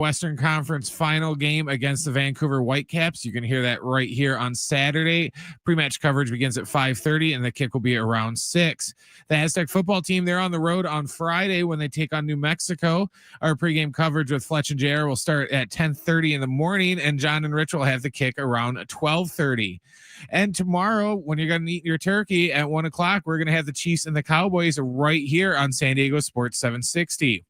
Western Conference final game against the Vancouver Whitecaps. You can hear that right here on Saturday. Pre-match coverage begins at 5:30 and the kick will be around 6. The Aztec football team, they're on the road on Friday when they take on New Mexico. Our pregame coverage with Fletch and JR will start at 10:30 in the morning, and John and Rich will have the kick around 12:30. And tomorrow, when you're going to eat your turkey at 1 o'clock, we're going to have the Chiefs and the Cowboys right here on San Diego Sports 760.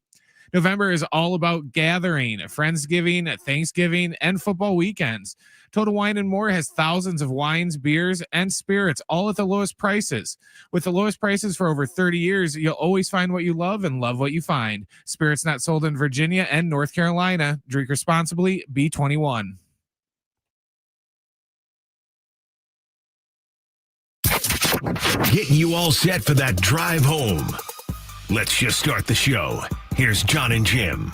November is all about gathering, Friendsgiving, Thanksgiving, and football weekends. Total Wine and More has thousands of wines, beers, and spirits, all at the lowest prices. With the lowest prices for over 30 years, you'll always find what you love and love what you find. Spirits not sold in Virginia and North Carolina. Drink responsibly. Be 21. Getting you all set for that drive home. Let's just start the show. Here's Jon and Jim.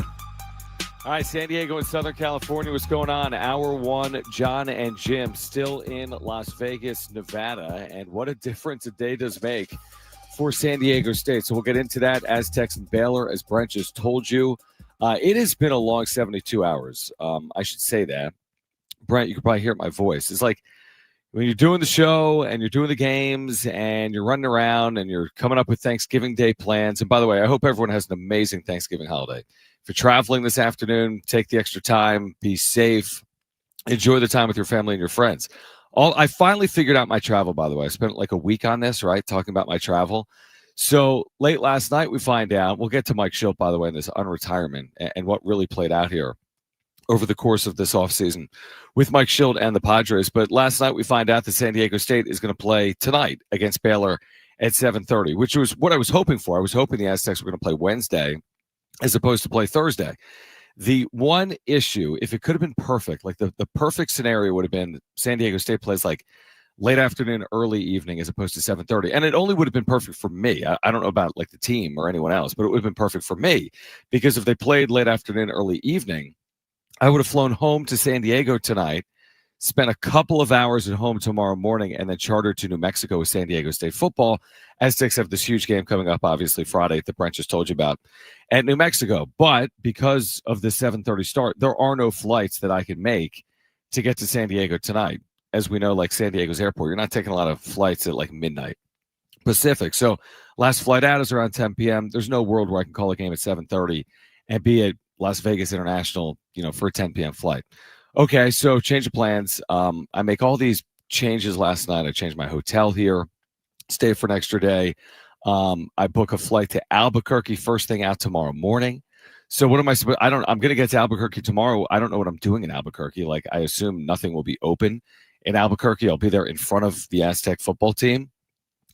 All right, San Diego and Southern California, what's going on? Hour one, Jon and Jim still in Las Vegas, Nevada. And what a difference a day does make for San Diego State. So we'll get into that. Aztecs and Baylor, as Brent just told you. It has been a long 72 hours. I should say that. Brent, you can probably hear my voice. It's like when you're doing the show and you're doing the games and you're running around and you're coming up with Thanksgiving Day plans. And by the way, I hope everyone has an amazing Thanksgiving holiday. If you're traveling this afternoon, take the extra time, be safe, enjoy the time with your family and your friends. I finally figured out my travel, by the way. I spent like a week on this, right, talking about my travel. So late last night, we find out, we'll get to Mike Shildt, by the way, in this unretirement and what really played out here over the course of this offseason with Mike Shildt and the Padres. But last night we find out that San Diego State is going to play tonight against Baylor at 7:30, which was what I was hoping for. I was hoping the Aztecs were going to play Wednesday as opposed to play Thursday. The one issue, if it could have been perfect, like the perfect scenario would have been San Diego State plays like late afternoon, early evening as opposed to 7:30. And it only would have been perfect for me. I don't know about like the team or anyone else, but it would have been perfect for me because if they played late afternoon, early evening, I would have flown home to San Diego tonight, spent a couple of hours at home tomorrow morning, and then chartered to New Mexico with San Diego State football. Aztecs have this huge game coming up, obviously, Friday that Brent just told you about at New Mexico. But because of the 7:30 start, there are no flights that I can make to get to San Diego tonight. As we know, like San Diego's airport, you're not taking a lot of flights at like midnight Pacific. So last flight out is around 10 p.m. There's no world where I can call a game at 7:30 and be at Las Vegas International, for a 10 p.m. flight. Okay, so change of plans. I make all these changes last night. I changed my hotel here, stay for an extra day. I book a flight to Albuquerque first thing out tomorrow morning. So what am I supposed? I'm going to get to Albuquerque tomorrow. I don't know what I'm doing in Albuquerque. Like I assume nothing will be open in Albuquerque. I'll be there in front of the Aztec football team.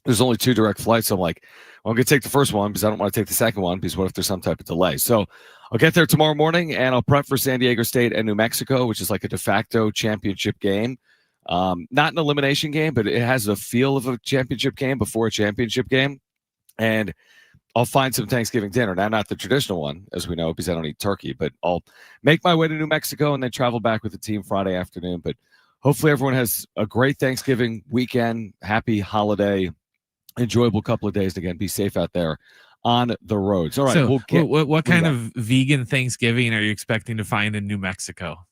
There's only 2 direct flights. So I'm like, well, I'm going to take the first one because I don't want to take the second one because what if there's some type of delay? So I'll get there tomorrow morning and I'll prep for San Diego State and New Mexico, which is like a de facto championship game. Not an elimination game, but it has a feel of a championship game before a championship game. And I'll find some Thanksgiving dinner. Now, not the traditional one, as we know, because I don't eat turkey, but I'll make my way to New Mexico and then travel back with the team Friday afternoon. But hopefully everyone has a great Thanksgiving weekend, happy holiday, enjoyable couple of days. Again, be safe out there on the roads. All right. So what kind of vegan Thanksgiving are you expecting to find in New Mexico?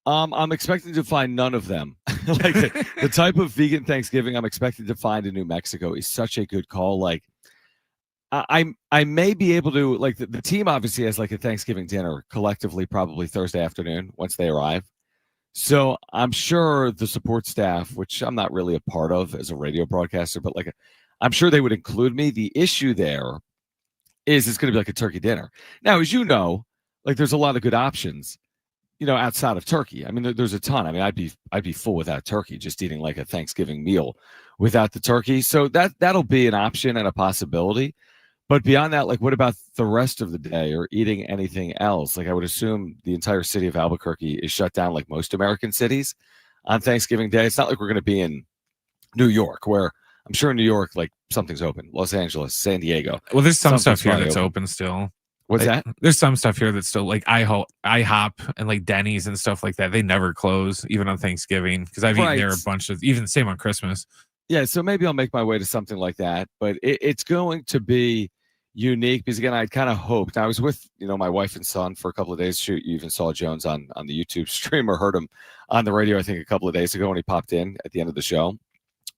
I'm expecting to find none of them. Like the type of vegan Thanksgiving I'm expecting to find in New Mexico is such a good call. Like I may be able to, like the team obviously has like a Thanksgiving dinner collectively, probably Thursday afternoon once they arrive. So I'm sure the support staff, which I'm not really a part of as a radio broadcaster, but like I'm sure they would include me. The issue there is it's going to be like a turkey dinner. Now, as you know, like there's a lot of good options, outside of turkey. I mean, there's a ton. I mean, I'd be full without turkey, just eating like a Thanksgiving meal without the turkey. So that'll be an option and a possibility. But beyond that, like what about the rest of the day or eating anything else? Like I would assume the entire city of Albuquerque is shut down like most American cities on Thanksgiving Day. It's not like we're going to be in New York where I'm sure in New York, like something's open. Los Angeles, San Diego. Well, there's some stuff here that's open still. What's that? There's some stuff here that's still like IHOP and like Denny's and stuff like that. They never close even on Thanksgiving because I've eaten there a bunch of, even same on Christmas. Yeah, so maybe I'll make my way to something like that. But it's going to be, unique because, again, I kind of hoped. I was with, my wife and son for a couple of days. Shoot, you even saw Jones on the YouTube stream or heard him on the radio, I think, a couple of days ago when he popped in at the end of the show.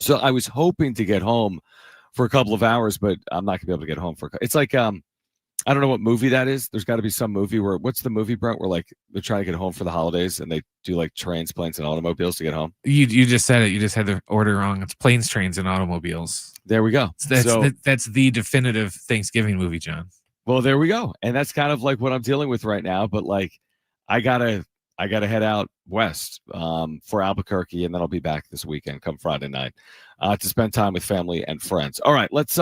So I was hoping to get home for a couple of hours, but I'm not going to be able to get home for. It's like I don't know what movie that is. There's got to be some movie what's the movie, Brent, where like they're trying to get home for the holidays and they do like trains, planes, and automobiles to get home. You just said it. You just had the order wrong. It's planes, trains, and automobiles. There we go. That's the definitive Thanksgiving movie, John. Well, there we go. And that's kind of like what I'm dealing with right now. But like, I gotta head out west for Albuquerque, and then I'll be back this weekend, come Friday night, to spend time with family and friends. All right, let's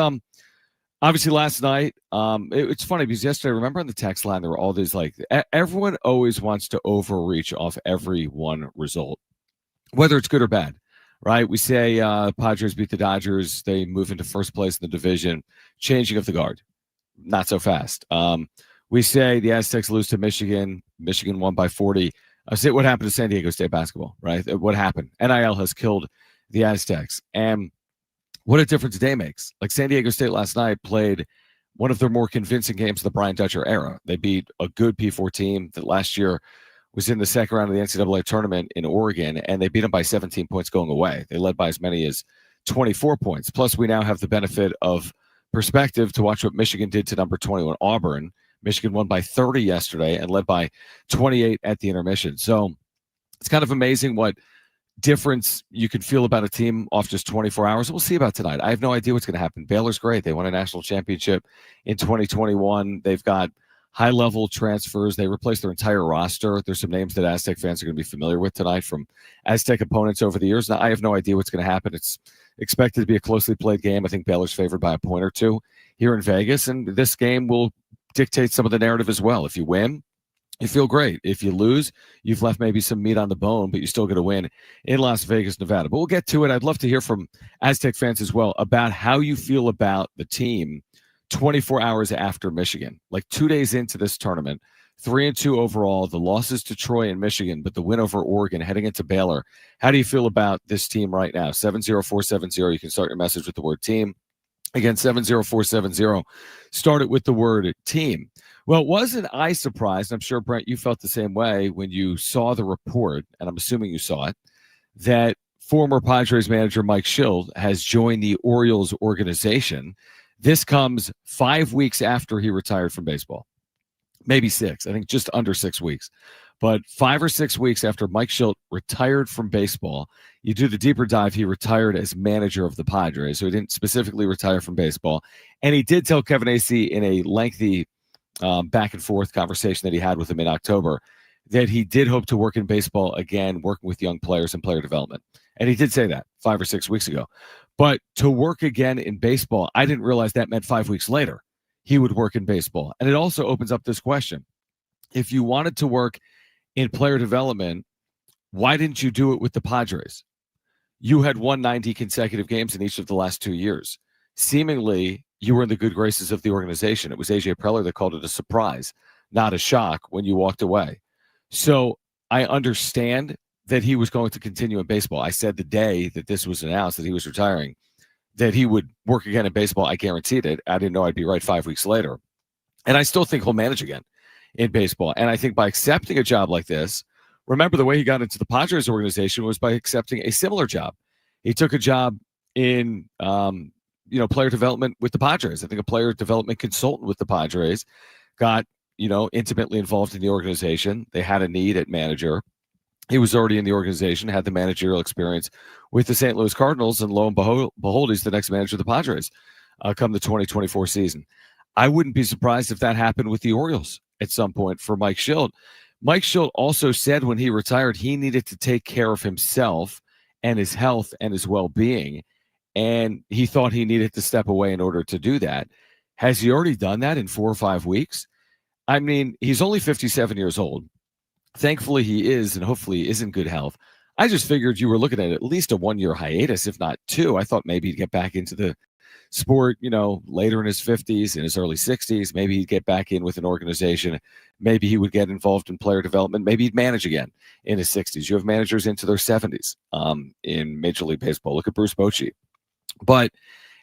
obviously last night, it's funny because yesterday, remember on the text line, there were all these like, everyone always wants to overreach off every one result, whether it's good or bad, right? We say Padres beat the Dodgers. They move into first place in the division, changing of the guard. Not so fast. We say the Aztecs lose to Michigan. Michigan won by 40. I say what happened to San Diego State basketball, right? What happened? NIL has killed the Aztecs. And what a difference a day makes. Like San Diego State last night played one of their more convincing games of the Brian Dutcher era. They beat a good P4 team that last year was in the second round of the NCAA tournament in Oregon, and they beat them by 17 points going away. They led by as many as 24 points. Plus, we now have the benefit of perspective to watch what Michigan did to number 21 Auburn. Michigan won by 30 yesterday and led by 28 at the intermission. So it's kind of amazing what difference you can feel about a team off just 24 hours. We'll see about tonight. I have no idea what's going to happen. Baylor's great. They won a national championship in 2021. They've got high-level transfers. They replaced their entire roster. There's some names that Aztec fans are going to be familiar with tonight from Aztec opponents over the years. Now, I have no idea what's going to happen. It's expected to be a closely played game. I think Baylor's favored by a point or two here in Vegas, and this game will dictate some of the narrative as well. If you win, you feel great. If you lose, you've left maybe some meat on the bone, but you still get a win in Las Vegas, Nevada. But we'll get to it. I'd love to hear from Aztec fans as well about how you feel about the team 24 hours after Michigan. Like 2 days into this tournament, 3-2 overall, the losses to Troy and Michigan, but the win over Oregon heading into Baylor. How do you feel about this team right now? 70470. You can start your message with the word team. Again, 70470. Start it with the word team. Well, wasn't I surprised? I'm sure, Brent, you felt the same way when you saw the report, and I'm assuming you saw it, that former Padres manager Mike Shildt has joined the Orioles organization. This comes 5 weeks after he retired from baseball. Maybe 6. I think just under 6 weeks. But 5 or 6 weeks after Mike Shildt retired from baseball, you do the deeper dive, he retired as manager of the Padres. So he didn't specifically retire from baseball. And he did tell Kevin Acee in a lengthy back and forth conversation that he had with him in October that he did hope to work in baseball again, working with young players and player development. And he did say that 5 or 6 weeks ago. But to work again in baseball, I didn't realize that meant 5 weeks later he would work in baseball. And it also opens up this question. If you wanted to work in player development, why didn't you do it with the Padres? You had won 90 consecutive games in each of the last 2 years. Seemingly, you were in the good graces of the organization. It was A.J. Preller that called it a surprise, not a shock when you walked away. So I understand that he was going to continue in baseball. I said the day that this was announced that he was retiring, that he would work again in baseball. I guaranteed it. I didn't know I'd be right 5 weeks later. And I still think he'll manage again in baseball. And I think by accepting a job like this, remember the way he got into the Padres organization was by accepting a similar job. He took a job in player development with the Padres. I think a player development consultant with the Padres got, intimately involved in the organization. They had a need at manager. He was already in the organization, had the managerial experience with the St. Louis Cardinals, and lo and behold, he's the next manager of the Padres come the 2024 season. I wouldn't be surprised if that happened with the Orioles at some point for Mike Shildt. Mike Shildt also said when he retired, he needed to take care of himself and his health and his well-being, and he thought he needed to step away in order to do that. Has he already done that in 4 or 5 weeks? I mean, he's only 57 years old. Thankfully, he is, and hopefully he is in good health. I just figured you were looking at least a 1 year hiatus, if not 2. I thought maybe he'd get back into the sport, later in his 50s, in his early 60s. Maybe he'd get back in with an organization. Maybe he would get involved in player development. Maybe he'd manage again in his 60s. You have managers into their 70s in Major League Baseball. Look at Bruce Bochy. But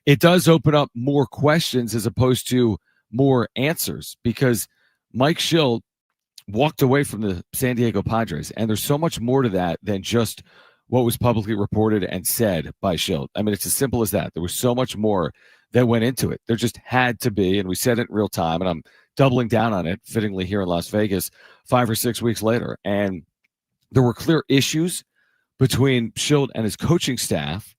it does open up more questions as opposed to more answers, because Mike Shildt walked away from the San Diego Padres, and there's so much more to that than just what was publicly reported and said by Shildt. I mean, it's as simple as that. There was so much more that went into it. There just had to be, and we said it in real time, and I'm doubling down on it, fittingly here in Las Vegas, 5 or 6 weeks later. And there were clear issues between Shildt and his coaching staff.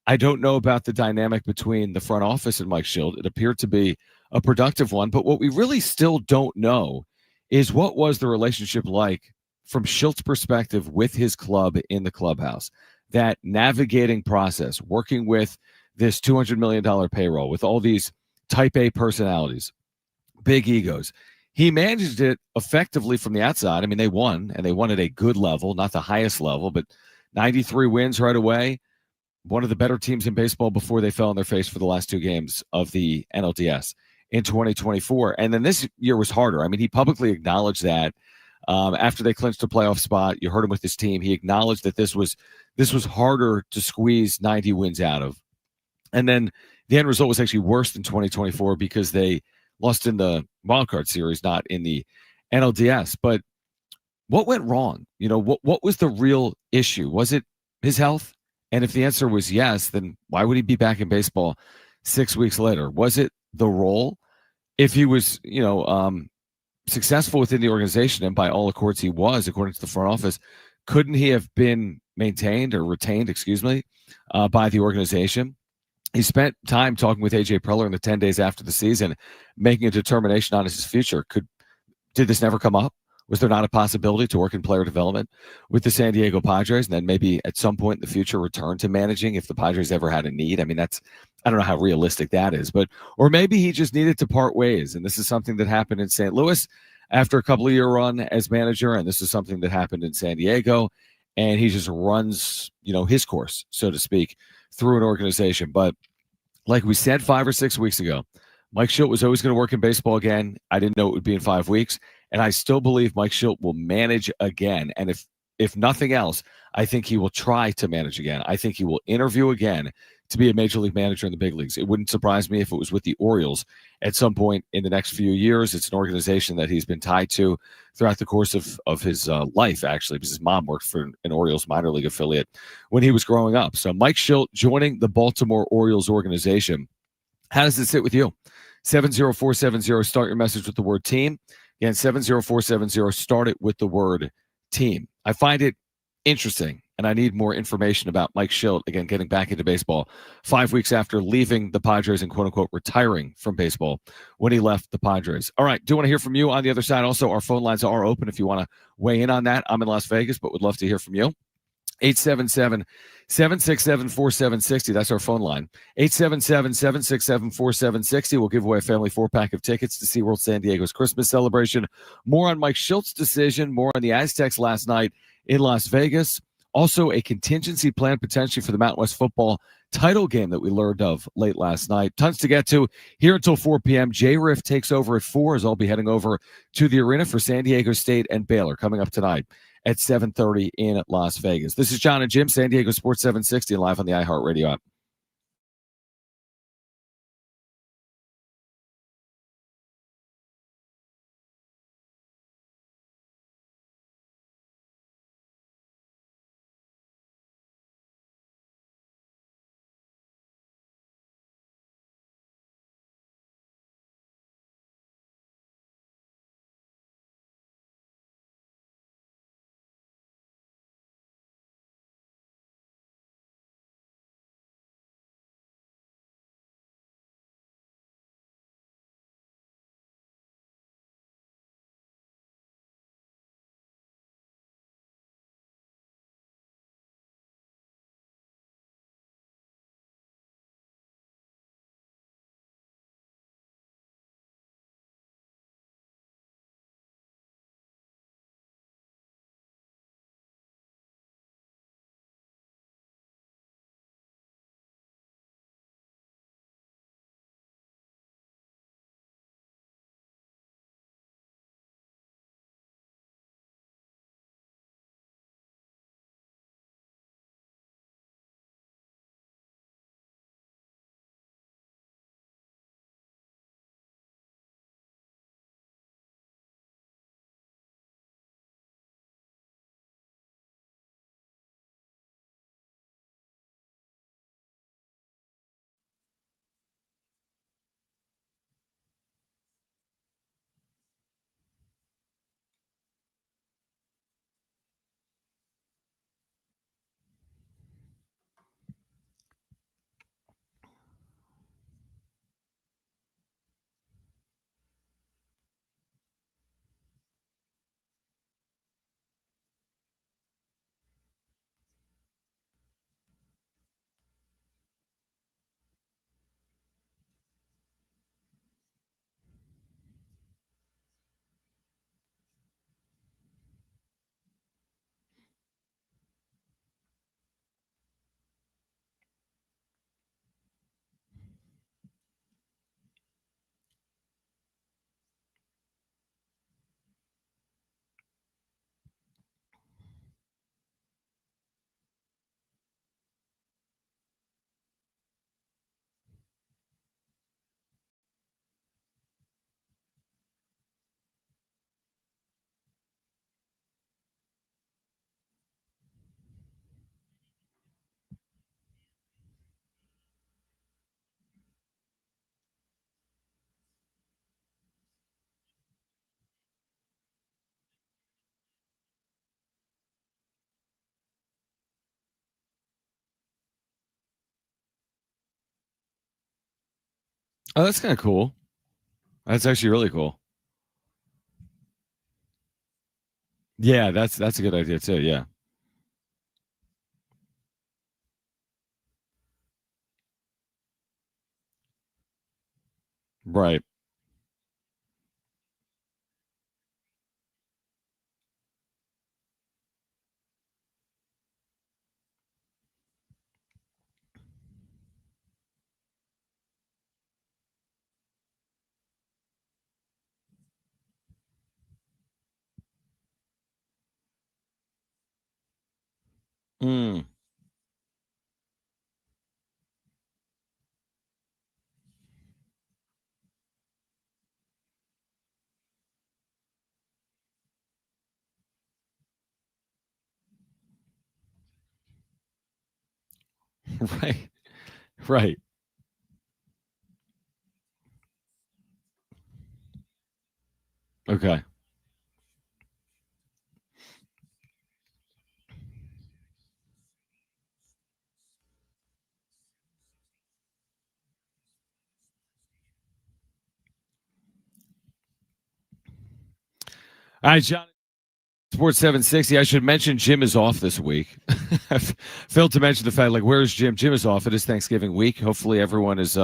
I don't know about the dynamic between the front office and Mike Shildt. It appeared to be a productive one, but what we really still don't know is what was the relationship like from Shilt's perspective with his club in the clubhouse. That navigating process, working with this $200 million payroll, with all these type A personalities, big egos. He managed it effectively from the outside. I mean, they won, and they won at a good level, not the highest level, but 93 wins right away. One of the better teams in baseball before they fell on their face for the last 2 games of the NLDS in 2024. And then this year was harder. I mean, he publicly acknowledged that after they clinched a playoff spot. You heard him with his team. He acknowledged that this was harder to squeeze 90 wins out of. And then the end result was actually worse than 2024 because they lost in the wildcard series, not in the NLDS. But what went wrong? You know, what was the real issue? Was it his health? And if the answer was yes, then why would he be back in baseball 6 weeks later? Was it the role? If he was, successful within the organization, and by all accords he was, according to the front office, couldn't he have been maintained or retained, by the organization? He spent time talking with AJ Preller in the 10 days after the season, making a determination on his future. Did this never come up? Was there not a possibility to work in player development with the San Diego Padres, and then maybe at some point in the future return to managing if the Padres ever had a need? I mean, I don't know how realistic that is, or maybe he just needed to part ways. And this is something that happened in St. Louis after a couple of year run as manager. And this is something that happened in San Diego, and he just runs, his course, so to speak, through an organization. But like we said 5 or 6 weeks ago, Mike Shildt was always going to work in baseball again. I didn't know it would be in 5 weeks. And I still believe Mike Shildt will manage again. And if nothing else, I think he will try to manage again. I think he will interview again to be a major league manager in the big leagues. It wouldn't surprise me if it was with the Orioles at some point in the next few years. It's an organization that he's been tied to throughout the course of his life, actually, because his mom worked for an Orioles minor league affiliate when he was growing up. So Mike Shildt joining the Baltimore Orioles organization. How does it sit with you? 70470, start your message with the word team. Again, 70470, start it with the word team. I find it interesting, and I need more information about Mike Shildt, again, getting back into baseball 5 weeks after leaving the Padres and quote-unquote retiring from baseball when he left the Padres. All right, do want to hear from you on the other side. Also, our phone lines are open if you want to weigh in on that. I'm in Las Vegas, but would love to hear from you. 877-767-4760. That's our phone line. 877-767-4760. We'll give away a family 4-pack of tickets to SeaWorld San Diego's Christmas celebration. More on Mike Shildt's decision. More on the Aztecs last night in Las Vegas. Also, a contingency plan potentially for the Mountain West football title game that we learned of late last night. Tons to get to here until 4 p.m. J-Riff takes over at 4 as I'll be heading over to the arena for San Diego State and Baylor coming up tonight at 7:30 in Las Vegas. This is Jon and Jim, San Diego Sports 760, live on the iHeartRadio app. Oh, that's kind of cool. That's actually really cool. Yeah, that's a good idea too. Yeah. Right. Mm. Right. Right. Okay. All right, John. Sports 760. I should mention Jim is off this week. I failed to mention the fact, like, where's Jim? Jim is off. It is Thanksgiving week. Hopefully, everyone is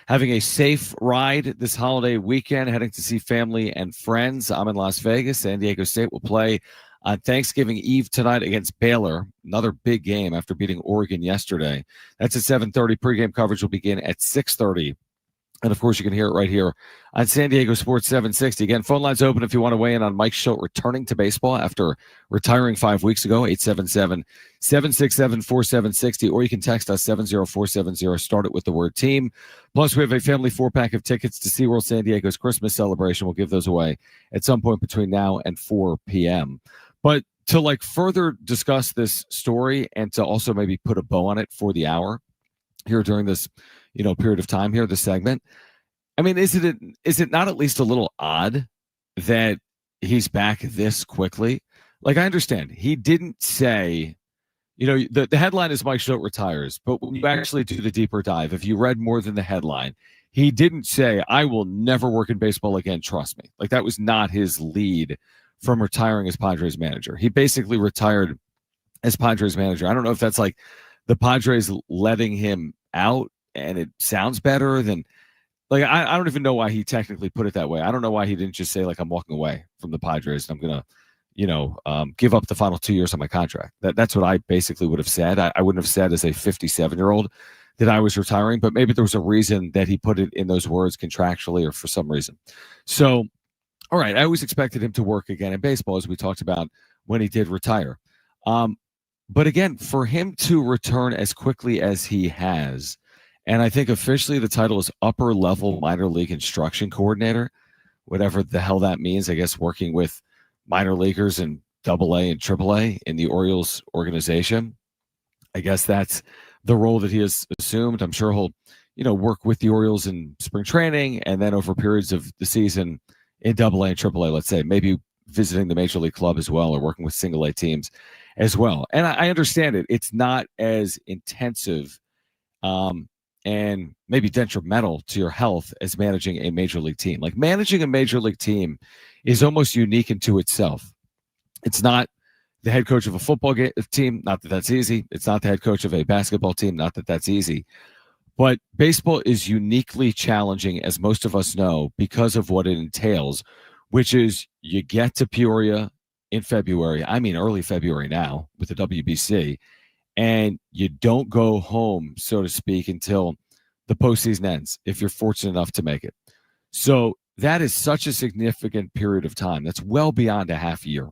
having a safe ride this holiday weekend, heading to see family and friends. I'm in Las Vegas. San Diego State will play on Thanksgiving Eve tonight against Baylor. Another big game after beating Oregon yesterday. That's at 7:30. Pregame coverage will begin at 6:30. And of course, you can hear it right here on San Diego Sports 760. Again, phone lines open if you want to weigh in on Mike Shildt returning to baseball after retiring 5 weeks ago, 877-767-4760, or you can text us 70470. Start it with the word team. Plus, we have a family 4-pack of tickets to SeaWorld San Diego's Christmas celebration. We'll give those away at some point between now and 4 p.m. But to like further discuss this story and to also maybe put a bow on it for the hour here during this period of time here, this segment. I mean, is it not at least a little odd that he's back this quickly? Like, I understand he didn't say, the headline is Mike Shildt retires, but when you actually do the deeper dive, if you read more than the headline, he didn't say, I will never work in baseball again, trust me. Like, that was not his lead from retiring as Padres manager. He basically retired as Padres manager. I don't know if that's like the Padres letting him out and it sounds better than, like, I don't even know why he technically put it that way. I don't know why he didn't just say, like, I'm walking away from the Padres and I'm going to, give up the final 2 years of my contract. That's what I basically would have said. I wouldn't have said as a 57-year-old that I was retiring, but maybe there was a reason that he put it in those words contractually or for some reason. So, all right, I always expected him to work again in baseball, as we talked about when he did retire. But again, for him to return as quickly as he has, and I think officially the title is upper level minor league instruction coordinator, whatever the hell that means. I guess working with minor leaguers in AA and AAA in the Orioles organization. I guess that's the role that he has assumed. I'm sure he'll, work with the Orioles in spring training and then over periods of the season in AA and AAA, let's say, maybe visiting the major league club as well or working with single A teams as well. And I understand it. It's not as intensive and maybe detrimental to your health as managing a major league team. Like, managing a major league team is almost unique into itself. It's not the head coach of a football team, not that that's easy. It's not the head coach of a basketball team, not that that's easy. But baseball is uniquely challenging, as most of us know, because of what it entails, which is you get to Peoria in February. I mean, early February now with the WBC. And you don't go home, so to speak, until the postseason ends, if you're fortunate enough to make it. So that is such a significant period of time. That's well beyond a half year.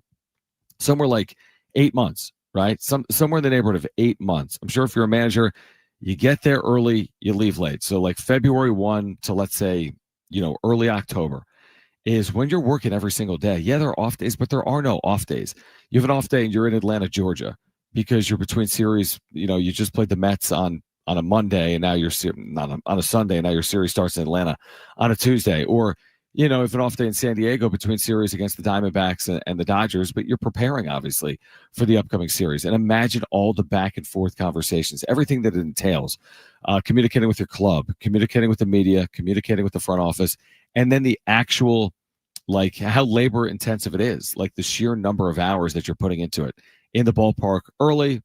Somewhere like 8 months, right? Somewhere in the neighborhood of 8 months. I'm sure if you're a manager, you get there early, you leave late. So like February 1 to, let's say, early October is when you're working every single day. Yeah, there are off days, but there are no off days. You have an off day and you're in Atlanta, Georgia, because you're between series. You just played the Mets on a Monday and now you're not on a Sunday and now your series starts in Atlanta on a Tuesday. Or if an off day in San Diego between series against the Diamondbacks and the Dodgers, but you're preparing obviously for the upcoming series. And imagine all the back and forth conversations, everything that it entails, communicating with your club, communicating with the media, communicating with the front office, and then the actual, like, how labor intensive it is, like the sheer number of hours that you're putting into it in the ballpark early,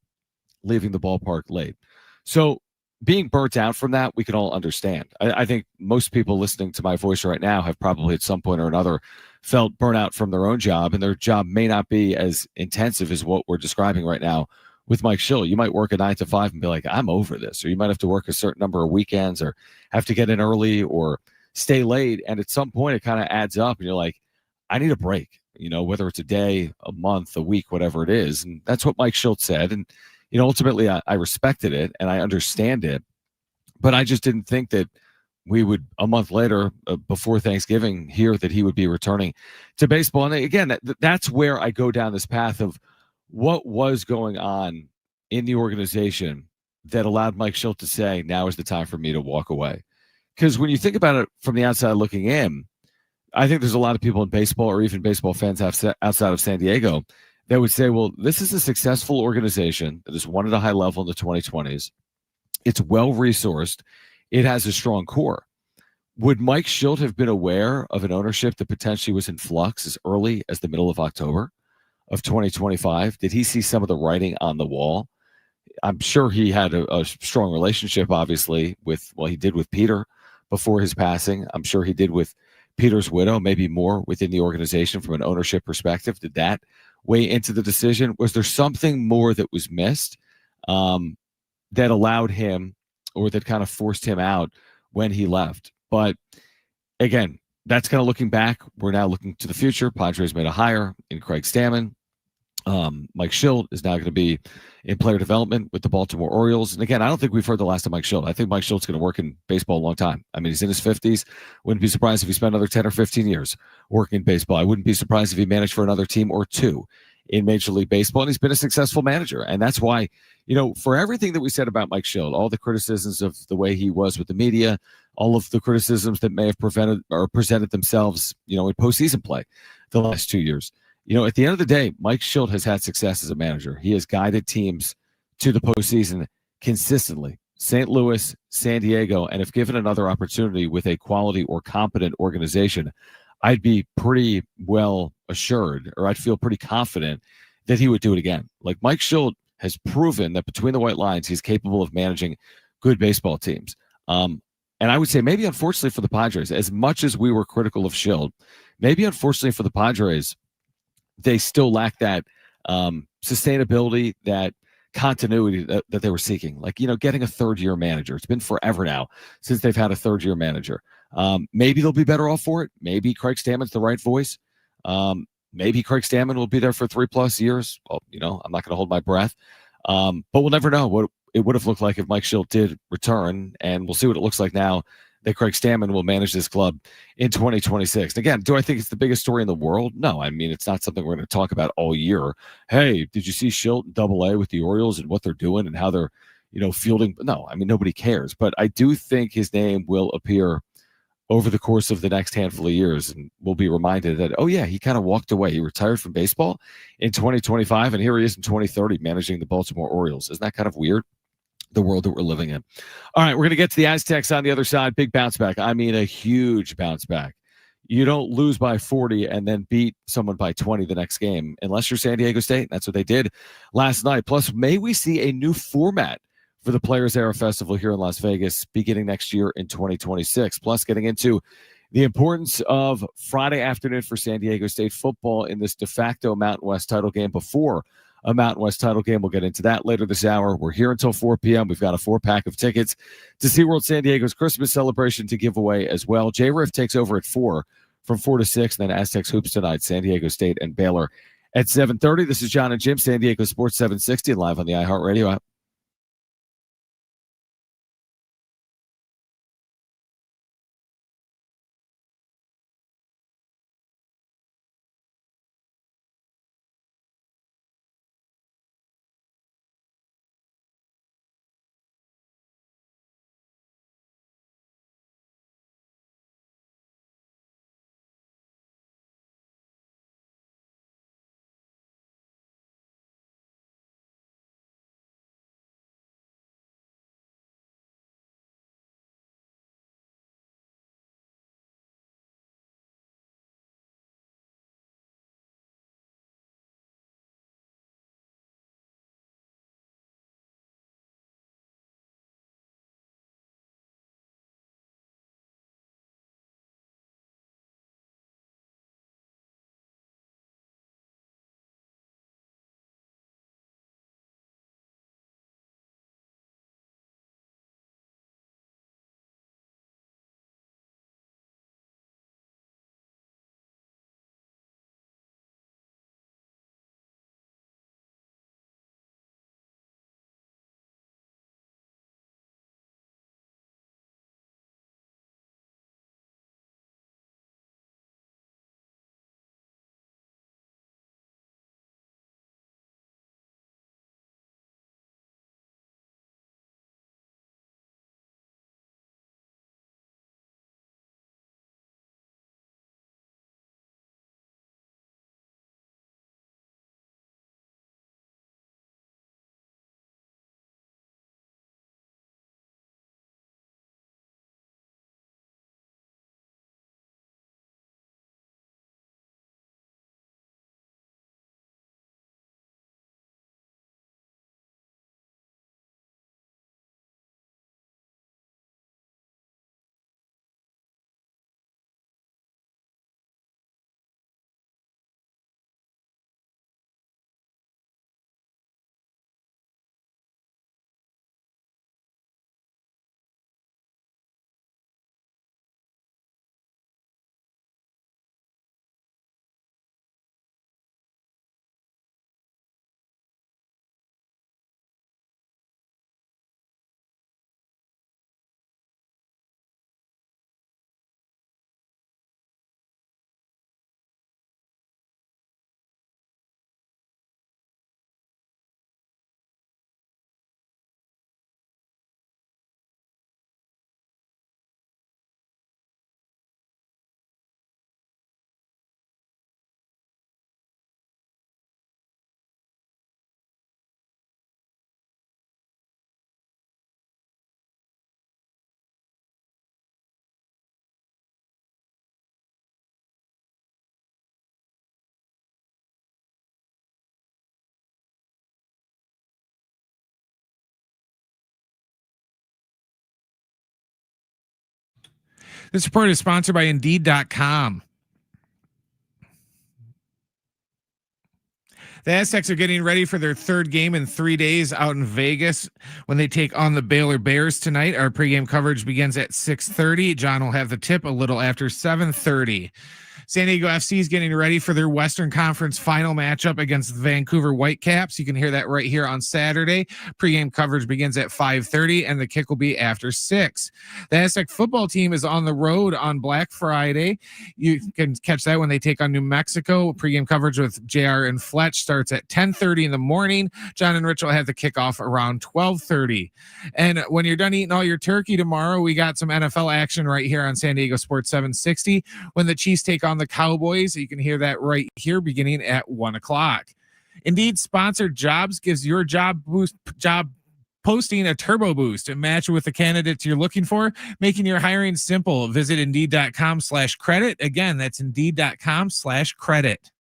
leaving the ballpark late. So being burnt out from that, we can all understand. I think most people listening to my voice right now have probably at some point or another felt burnout from their own job, and their job may not be as intensive as what we're describing right now with Mike Shildt. You might work a 9 to 5 and be like, I'm over this. Or you might have to work a certain number of weekends or have to get in early or stay late. And at some point it kind of adds up and you're like, I need a break, whether it's a day, a month, a week, whatever it is. And that's what Mike Shildt said. And ultimately I respected it and I understand it, but I just didn't think that we would a month later, before Thanksgiving, hear that he would be returning to baseball. And again, that's where I go down this path of what was going on in the organization that allowed Mike Shildt to say, now is the time for me to walk away. Because when you think about it from the outside looking in, I think there's a lot of people in baseball or even baseball fans outside of San Diego that would say, well, this is a successful organization that has won at a high level in the 2020s. It's well-resourced. It has a strong core. Would Mike Shildt have been aware of an ownership that potentially was in flux as early as the middle of October of 2025? Did he see some of the writing on the wall? I'm sure he had a strong relationship, obviously, he did with Peter before his passing. I'm sure he did with Peter's widow, maybe more within the organization from an ownership perspective. Did that weigh into the decision? Was there something more that was missed that allowed him or that kind of forced him out when he left? But again, that's kind of looking back. We're now looking to the future. Padres made a hire in Craig Stammen. Mike Shildt is now going to be in player development with the Baltimore Orioles. And again, I don't think we've heard the last of Mike Shildt. I think Mike Shildt's going to work in baseball a long time. I mean, he's in his 50s. Wouldn't be surprised if he spent another 10 or 15 years working in baseball. I wouldn't be surprised if he managed for another team or two in Major League Baseball. And he's been a successful manager. And that's why, for everything that we said about Mike Shildt, all the criticisms of the way he was with the media, all of the criticisms that may have presented themselves, in postseason play the last 2 years. At the end of the day, Mike Shildt has had success as a manager. He has guided teams to the postseason consistently. St. Louis, San Diego, and if given another opportunity with a quality or competent organization, I'd be pretty well assured, or I'd feel pretty confident that he would do it again. Like, Mike Shildt has proven that between the white lines, he's capable of managing good baseball teams. And I would say maybe unfortunately for the Padres, as much as we were critical of Shildt, maybe unfortunately for the Padres, they still lack that sustainability, that continuity that they were seeking. Like, getting a third-year manager. It's been forever now since they've had a third-year manager. Maybe they'll be better off for it. Maybe Craig Stammen's the right voice. Maybe Craig Stammen will be there for 3+ years. Well, I'm not going to hold my breath. But we'll never know what it would have looked like if Mike Shildt did return, and we'll see what it looks like now that Craig Stammen will manage this club in 2026. Again, do I think it's the biggest story in the world? No. I mean, it's not something we're going to talk about all year. Hey, did you see Shildt in Double-A with the Orioles and what they're doing and how they're, fielding? No, I mean, nobody cares. But I do think his name will appear over the course of the next handful of years, and we'll be reminded that, oh yeah, he kind of walked away. He retired from baseball in 2025, and here he is in 2030 managing the Baltimore Orioles. Isn't that kind of weird? The world that we're living in. All right, we're going to get to the Aztecs on the other side. Big bounce back. I mean, a huge bounce back. You don't lose by 40 and then beat someone by 20 the next game, unless you're San Diego State. That's what they did last night. Plus, may we see a new format for the Players Era Festival here in Las Vegas beginning next year in 2026. Plus, getting into the importance of Friday afternoon for San Diego State football in this de facto Mountain West title game before a Mountain West title game. We'll get into that later this hour. We're here until 4 p.m. We've got a 4-pack of tickets to SeaWorld San Diego's Christmas celebration to give away as well. J-Riff takes over at 4 from 4 to 6, and then Aztecs Hoops tonight, San Diego State and Baylor at 7:30. This is Jon and Jim, San Diego Sports 760, live on the iHeartRadio app. This report is sponsored by Indeed.com. The Aztecs are getting ready for their third game in 3 days out in Vegas when they take on the Baylor Bears tonight. Our pregame coverage begins at 6:30. John will have the tip a little after 7:30. San Diego FC is getting ready for their Western Conference final matchup against the Vancouver Whitecaps. You can hear that right here on Saturday. Pre-game coverage begins at 5:30, and the kick will be after 6. The Aztec football team is on the road on Black Friday. You can catch that when they take on New Mexico. Pre-game coverage with JR and Fletch starts at 10:30 in the morning. John and Rich will have the kickoff around 12:30. And when you're done eating all your turkey tomorrow, we got some NFL action right here on San Diego Sports 760 when the Chiefs take on the Cowboys. You can hear that right here beginning at 1 o'clock. Indeed, sponsored jobs gives your job posting a turbo boost and match with the candidates you're looking for, making your hiring simple. Visit Indeed.com/credit. Again, that's Indeed.com/credit.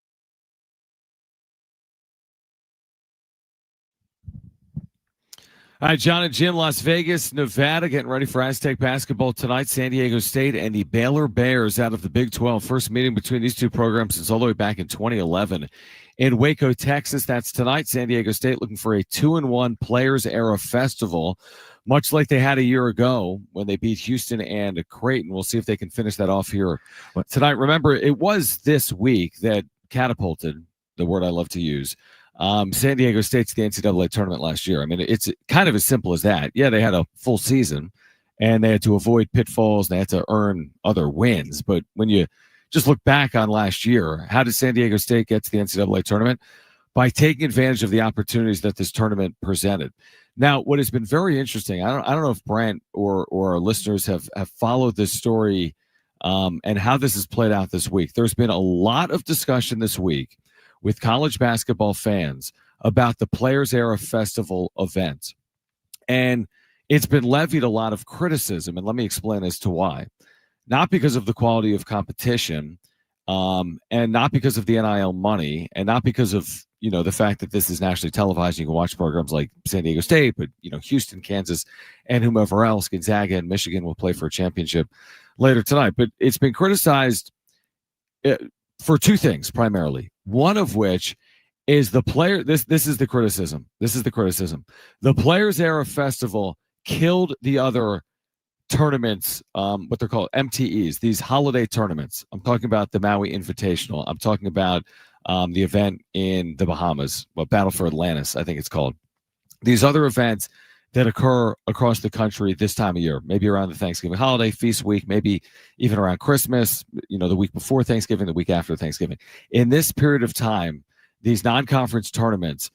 All right, Jon and Jim, Las Vegas, Nevada, getting ready for Aztec basketball tonight. San Diego State and the Baylor Bears out of the Big 12. First meeting between these two programs since all the way back in 2011 in Waco, Texas. That's tonight. San Diego State looking for a 2-1 Players Era Festival, much like they had a year ago when they beat Houston and Creighton. We'll see if they can finish that off here tonight. Remember, it was this week that catapulted, the word I love to use, San Diego State's the NCAA tournament last year. I mean, it's kind of as simple as that. Yeah, they had a full season, and they had to avoid pitfalls, and they had to earn other wins. But when you just look back on last year, how did San Diego State get to the NCAA tournament? By taking advantage of the opportunities that this tournament presented. Now, what has been very interesting, I don't know if Brent or our listeners have followed this story and how this has played out this week. There's been a lot of discussion this week with college basketball fans about the Players Era Festival event. And it's been levied a lot of criticism, and let me explain as to why. Not because of the quality of competition, and not because of the NIL money, and not because of, the fact that this is nationally televised. You can watch programs like San Diego State, but, Houston, Kansas, and whomever else, Gonzaga and Michigan will play for a championship later tonight. But it's been criticized for two things primarily. One of which is the player. This is the criticism. The Players Era Festival killed the other tournaments, what they're called MTEs, these holiday tournaments. I'm talking about the Maui Invitational. I'm talking about the event in the Bahamas, Battle for Atlantis, I think it's called. These other events that occur across the country this time of year, maybe around the Thanksgiving holiday, feast week, maybe even around Christmas, the week before Thanksgiving, the week after Thanksgiving. In this period of time, these non-conference tournaments,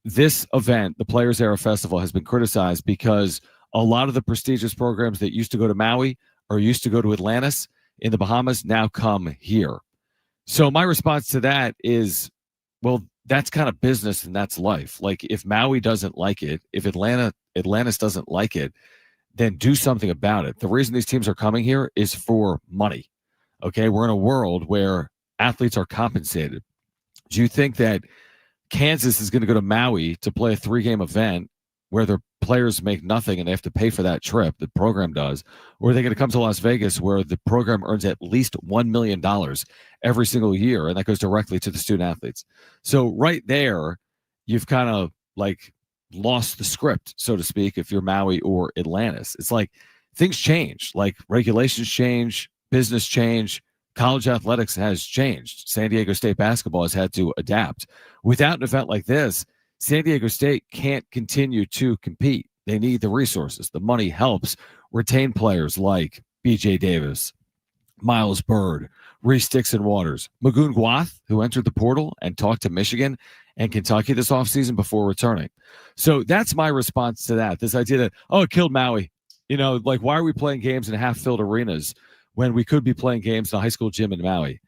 this event, the Players Era Festival, has been criticized because a lot of the prestigious programs that used to go to Maui or used to go to Atlantis in the Bahamas now come here. So my response to that is, well, that's kind of business and that's life. Like, if Maui doesn't like it, if Atlantis doesn't like it, then do something about it. The reason these teams are coming here is for money. Okay, we're in a world where athletes are compensated. Do you think that Kansas is going to go to Maui to play a 3-game event where their players make nothing and they have to pay for that trip, the program does? Or are they going to come to Las Vegas where the program earns at least $1 million every single year, and that goes directly to the student athletes? So right there, you've kind of like lost the script, so to speak, if you're Maui or Atlantis. It's like things change, like regulations change, business change, college athletics has changed. San Diego State basketball has had to adapt. Without an event like this, San Diego State can't continue to compete. They need the resources. The money helps retain players like BJ Davis, Miles Bird, Reese Dixon Waters, Magoon Gwath, who entered the portal and talked to Michigan and Kentucky this offseason before returning. So that's my response to that. This idea that, it killed Maui. Like, why are we playing games in half-filled arenas when we could be playing games in a high school gym in Maui?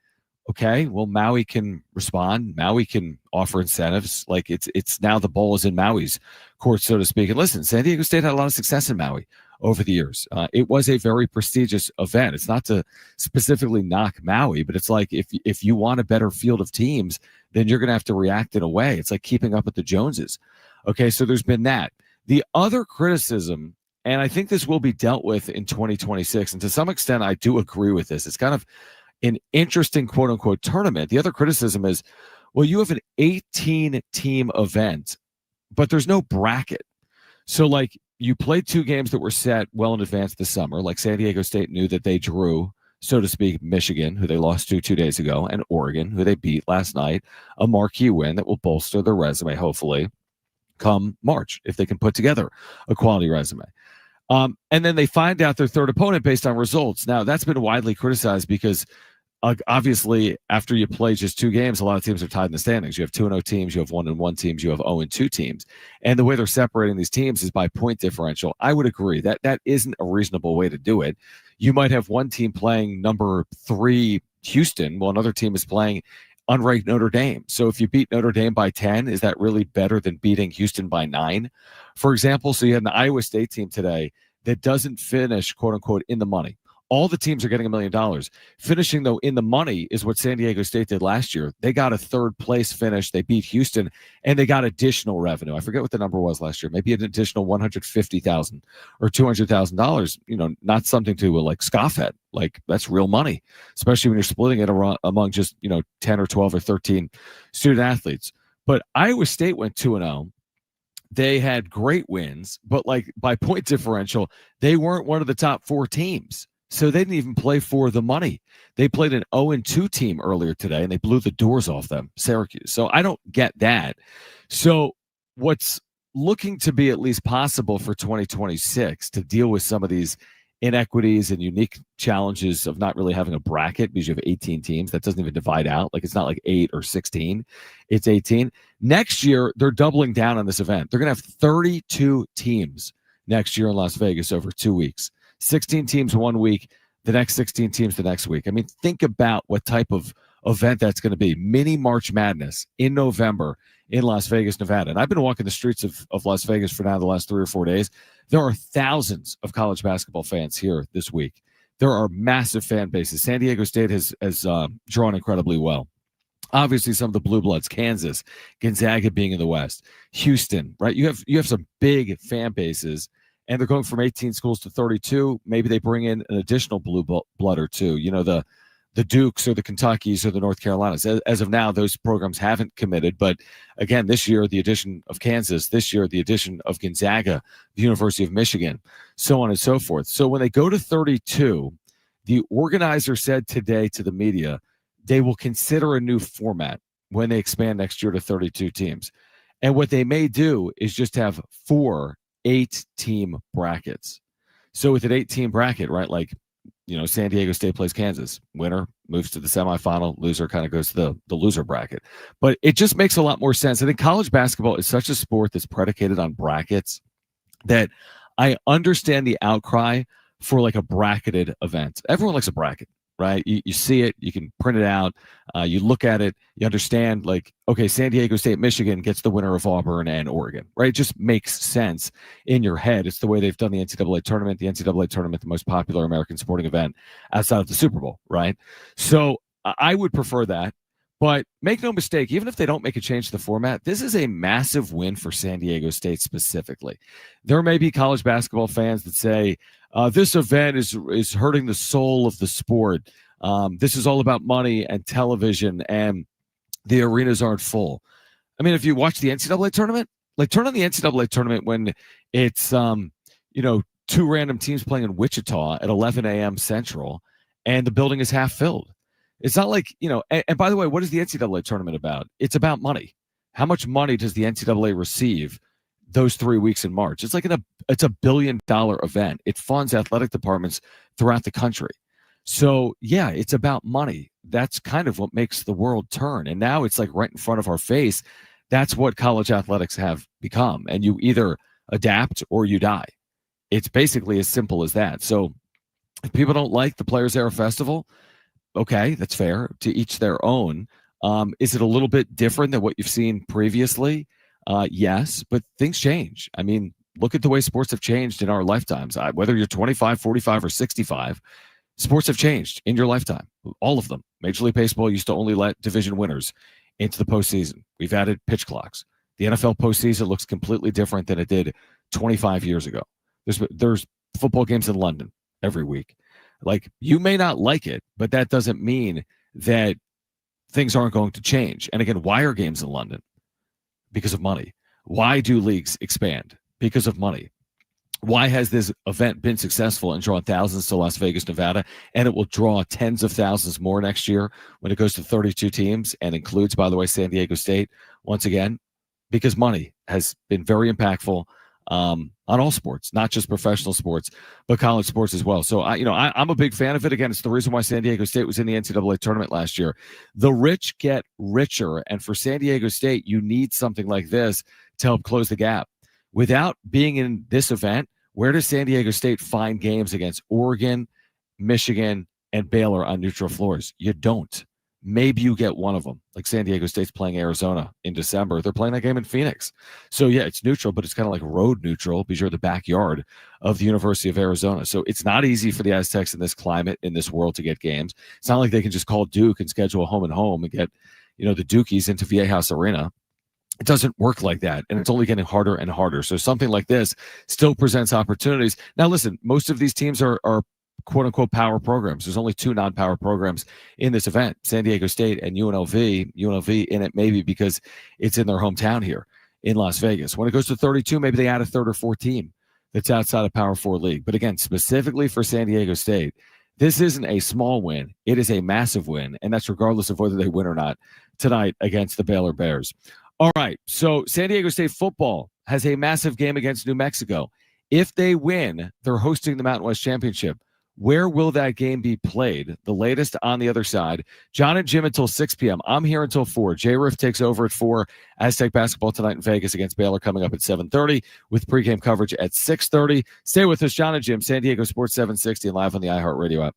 Okay, well, Maui can respond. Maui can offer incentives. Like, it's now the ball is in Maui's court, so to speak. And listen, San Diego State had a lot of success in Maui over the years. It was a very prestigious event. It's not to specifically knock Maui, but it's like if you want a better field of teams, then you're going to have to react in a way. It's like keeping up with the Joneses. Okay, so there's been that. The other criticism And I think this will be dealt with in 2026. And to some extent, I do agree with this. It's kind of an interesting quote unquote tournament. The other criticism is, well, you have an 18-team event, but there's no bracket. So, like, you played 2 games that were set well in advance this summer. Like, San Diego State knew that they drew, so to speak, Michigan, who they lost to 2 days ago, and Oregon, who they beat last night, a marquee win that will bolster their resume, hopefully, come March, if they can put together a quality resume. And then they find out their third opponent based on results. Now, that's been widely criticized because obviously, after you play just 2 games, a lot of teams are tied in the standings. You have 2-0 teams, you have 1-1 teams, you have 0-2 teams. And the way they're separating these teams is by point differential. I would agree that that isn't a reasonable way to do it. You might have one team playing number 3 Houston, while another team is playing unranked Notre Dame. So if you beat Notre Dame by 10, is that really better than beating Houston by 9? For example, so you had an Iowa State team today that doesn't finish, quote unquote, in the money. All the teams are getting $1 million. Finishing, though, in the money is what San Diego State did last year. They got a 3rd place finish. They beat Houston, and they got additional revenue. I forget what the number was last year. Maybe an additional $150,000 or $200,000. You know, not something to like scoff at. Like, that's real money, especially when you're splitting it among just 10 or 12 or 13 student athletes. But Iowa State went 2-0. They had great wins, but like by point differential, they weren't one of the top 4 teams. So they didn't even play for the money. They played an 0-2 team earlier today, and they blew the doors off them, Syracuse. So I don't get that. So what's looking to be at least possible for 2026 to deal with some of these inequities and unique challenges of not really having a bracket because you have 18 teams. That doesn't even divide out. Like, it's not like 8 or 16. It's 18. Next year, they're doubling down on this event. They're going to have 32 teams next year in Las Vegas over 2 weeks. 16 teams 1 week, the next 16 teams the next week. I mean, think about what type of event that's going to be. Mini March Madness in November in Las Vegas, Nevada. And I've been walking the streets of Las Vegas for now the last 3 or 4 days. There are thousands of college basketball fans here this week. There are massive fan bases. San Diego State has drawn incredibly well. Obviously, some of the blue bloods, Kansas, Gonzaga being in the West, Houston, right? You have some big fan bases. And they're going from 18 schools to 32. Maybe they bring in an additional blue blood or 2. The Dukes or the Kentuckys or the North Carolinas. As of now, those programs haven't committed. But again, this year, the addition of Kansas. This year, the addition of Gonzaga, the University of Michigan, so on and so forth. So when they go to 32, the organizer said today to the media, they will consider a new format when they expand next year to 32 teams. And what they may do is just have 4 8-team brackets. So with an 8-team bracket, right, like, San Diego State plays Kansas. Winner moves to the semifinal. Loser kind of goes to the loser bracket. But it just makes a lot more sense. I think college basketball is such a sport that's predicated on brackets that I understand the outcry for like a bracketed event. Everyone likes a bracket, right? You see it, you can print it out, you look at it, you understand, like, okay, San Diego State, Michigan gets the winner of Auburn and Oregon, right? It just makes sense in your head. It's the way they've done the NCAA tournament. The NCAA tournament, the most popular American sporting event outside of the Super Bowl, right? So I would prefer that. But make no mistake, even if they don't make a change to the format, this is a massive win for San Diego State specifically. There may be college basketball fans that say, this event is hurting the soul of the sport. This is all about money and television, and the arenas aren't full. I mean, if you watch the NCAA tournament, like, turn on the NCAA tournament when it's, 2 random teams playing in Wichita at 11 a.m. Central, and the building is half filled. It's not like, and by the way, what is the NCAA tournament about? It's about money. How much money does the NCAA receive those 3 weeks in March? It's like it's $1 billion event. It funds athletic departments throughout the country. So yeah, it's about money. That's kind of what makes the world turn. And now it's like right in front of our face. That's what college athletics have become. And you either adapt or you die. It's basically as simple as that. So if people don't like the Players Era Festival, okay, that's fair. To each their own. Is it a little bit different than what you've seen previously? Yes, but things change. I mean, look at the way sports have changed in our lifetimes. Whether you're 25, 45, or 65, sports have changed in your lifetime. All of them. Major League Baseball used to only let division winners into the postseason. We've added pitch clocks. The NFL postseason looks completely different than it did 25 years ago. There's football games in London every week. Like, you may not like it, but that doesn't mean that things aren't going to change. And again, why are games in London? Because of money. Why do leagues expand? Because of money. Why has this event been successful and drawn thousands to Las Vegas, Nevada, and it will draw tens of thousands more next year when it goes to 32 teams and includes, by the way, San Diego State once again? Because money has been very impactful on all sports, not just professional sports, but college sports as well. So I'm a big fan of it. Again, it's the reason why San Diego State was in the NCAA tournament last year. The rich get richer, and for San Diego State, you need something like this to help close the gap. Without being in this event, where does San Diego State find games against Oregon, Michigan, and Baylor on neutral floors? You don't. Maybe you get one of them, like San Diego State's playing Arizona in December. They're playing that game in Phoenix. So, yeah, it's neutral, but it's kind of like road neutral because you're the backyard of the University of Arizona. So it's not easy for the Aztecs in this climate, in this world, to get games. It's not like they can just call Duke and schedule a home and home and get, the Dukies into Viejas Arena. It doesn't work like that, and it's only getting harder and harder. So something like this still presents opportunities. Now, listen, most of these teams are quote-unquote power programs. There's only two non-power programs in this event, San Diego State and UNLV. UNLV in it maybe because it's in their hometown here in Las Vegas. When it goes to 32, maybe they add a third or fourth team that's outside of Power 4 league. But again, specifically for San Diego State, this isn't a small win. It is a massive win, and that's regardless of whether they win or not tonight against the Baylor Bears. All right, so San Diego State football has a massive game against New Mexico. If they win, they're hosting the Mountain West Championship. Where will that game be played? The latest on the other side. Jon and Jim until 6 p.m. I'm here until 4. J-Riff takes over at 4. Aztec basketball tonight in Vegas against Baylor coming up at 7:30 with pregame coverage at 6:30. Stay with us, Jon and Jim, San Diego Sports 760 and live on the iHeartRadio app.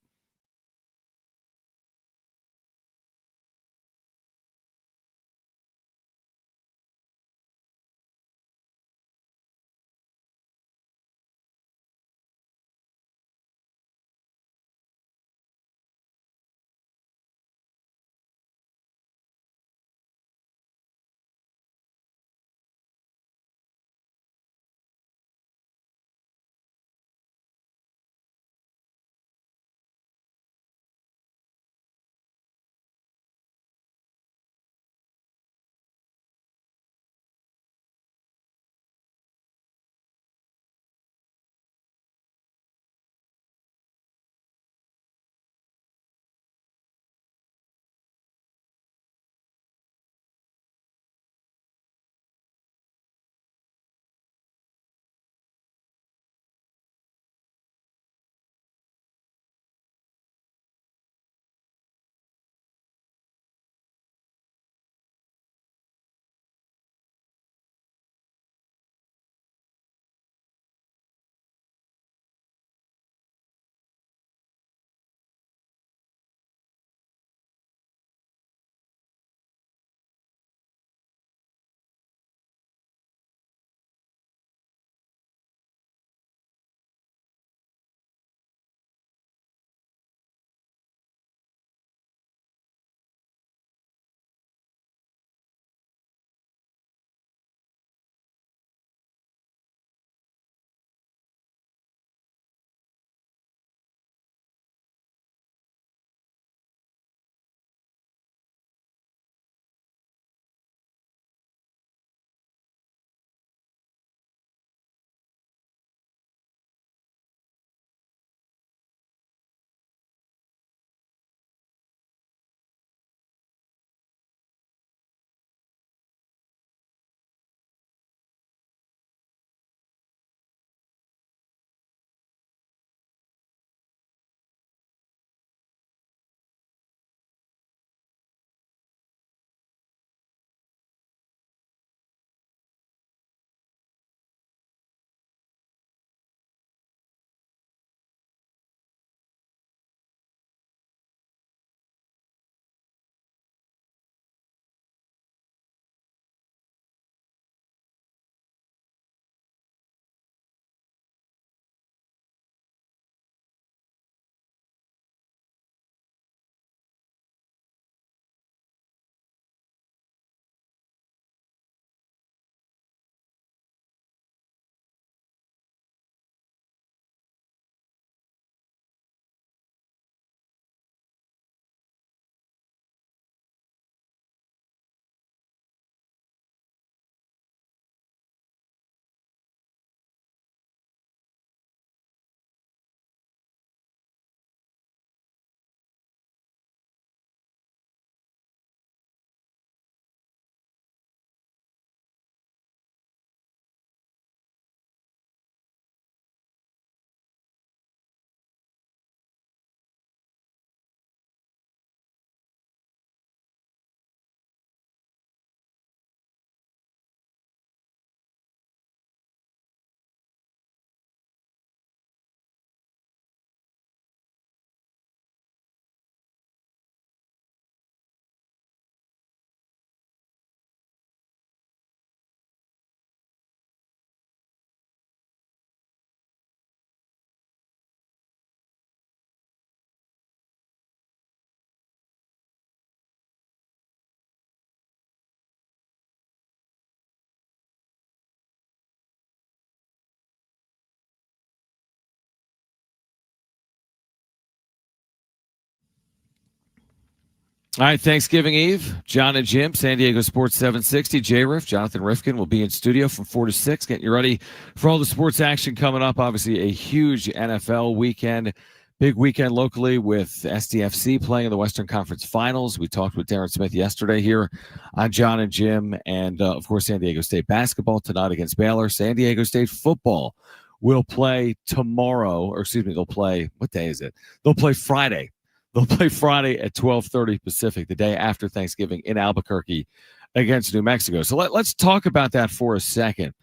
All right, Thanksgiving Eve, Jon and Jim, San Diego Sports 760. J-Riff, Jonathan Rifkin will be in studio from 4 to 6, getting you ready for all the sports action coming up. Obviously, a huge NFL weekend, big weekend locally with SDFC playing in the Western Conference Finals. We talked with Darren Smith yesterday here on Jon and Jim, and of course, San Diego State basketball tonight against Baylor. San Diego State football will play tomorrow, or excuse me, they'll play, what day is it? They'll play Friday. They'll play Friday at 12:30 Pacific, the day after Thanksgiving in Albuquerque against New Mexico. So let's talk about that for a second.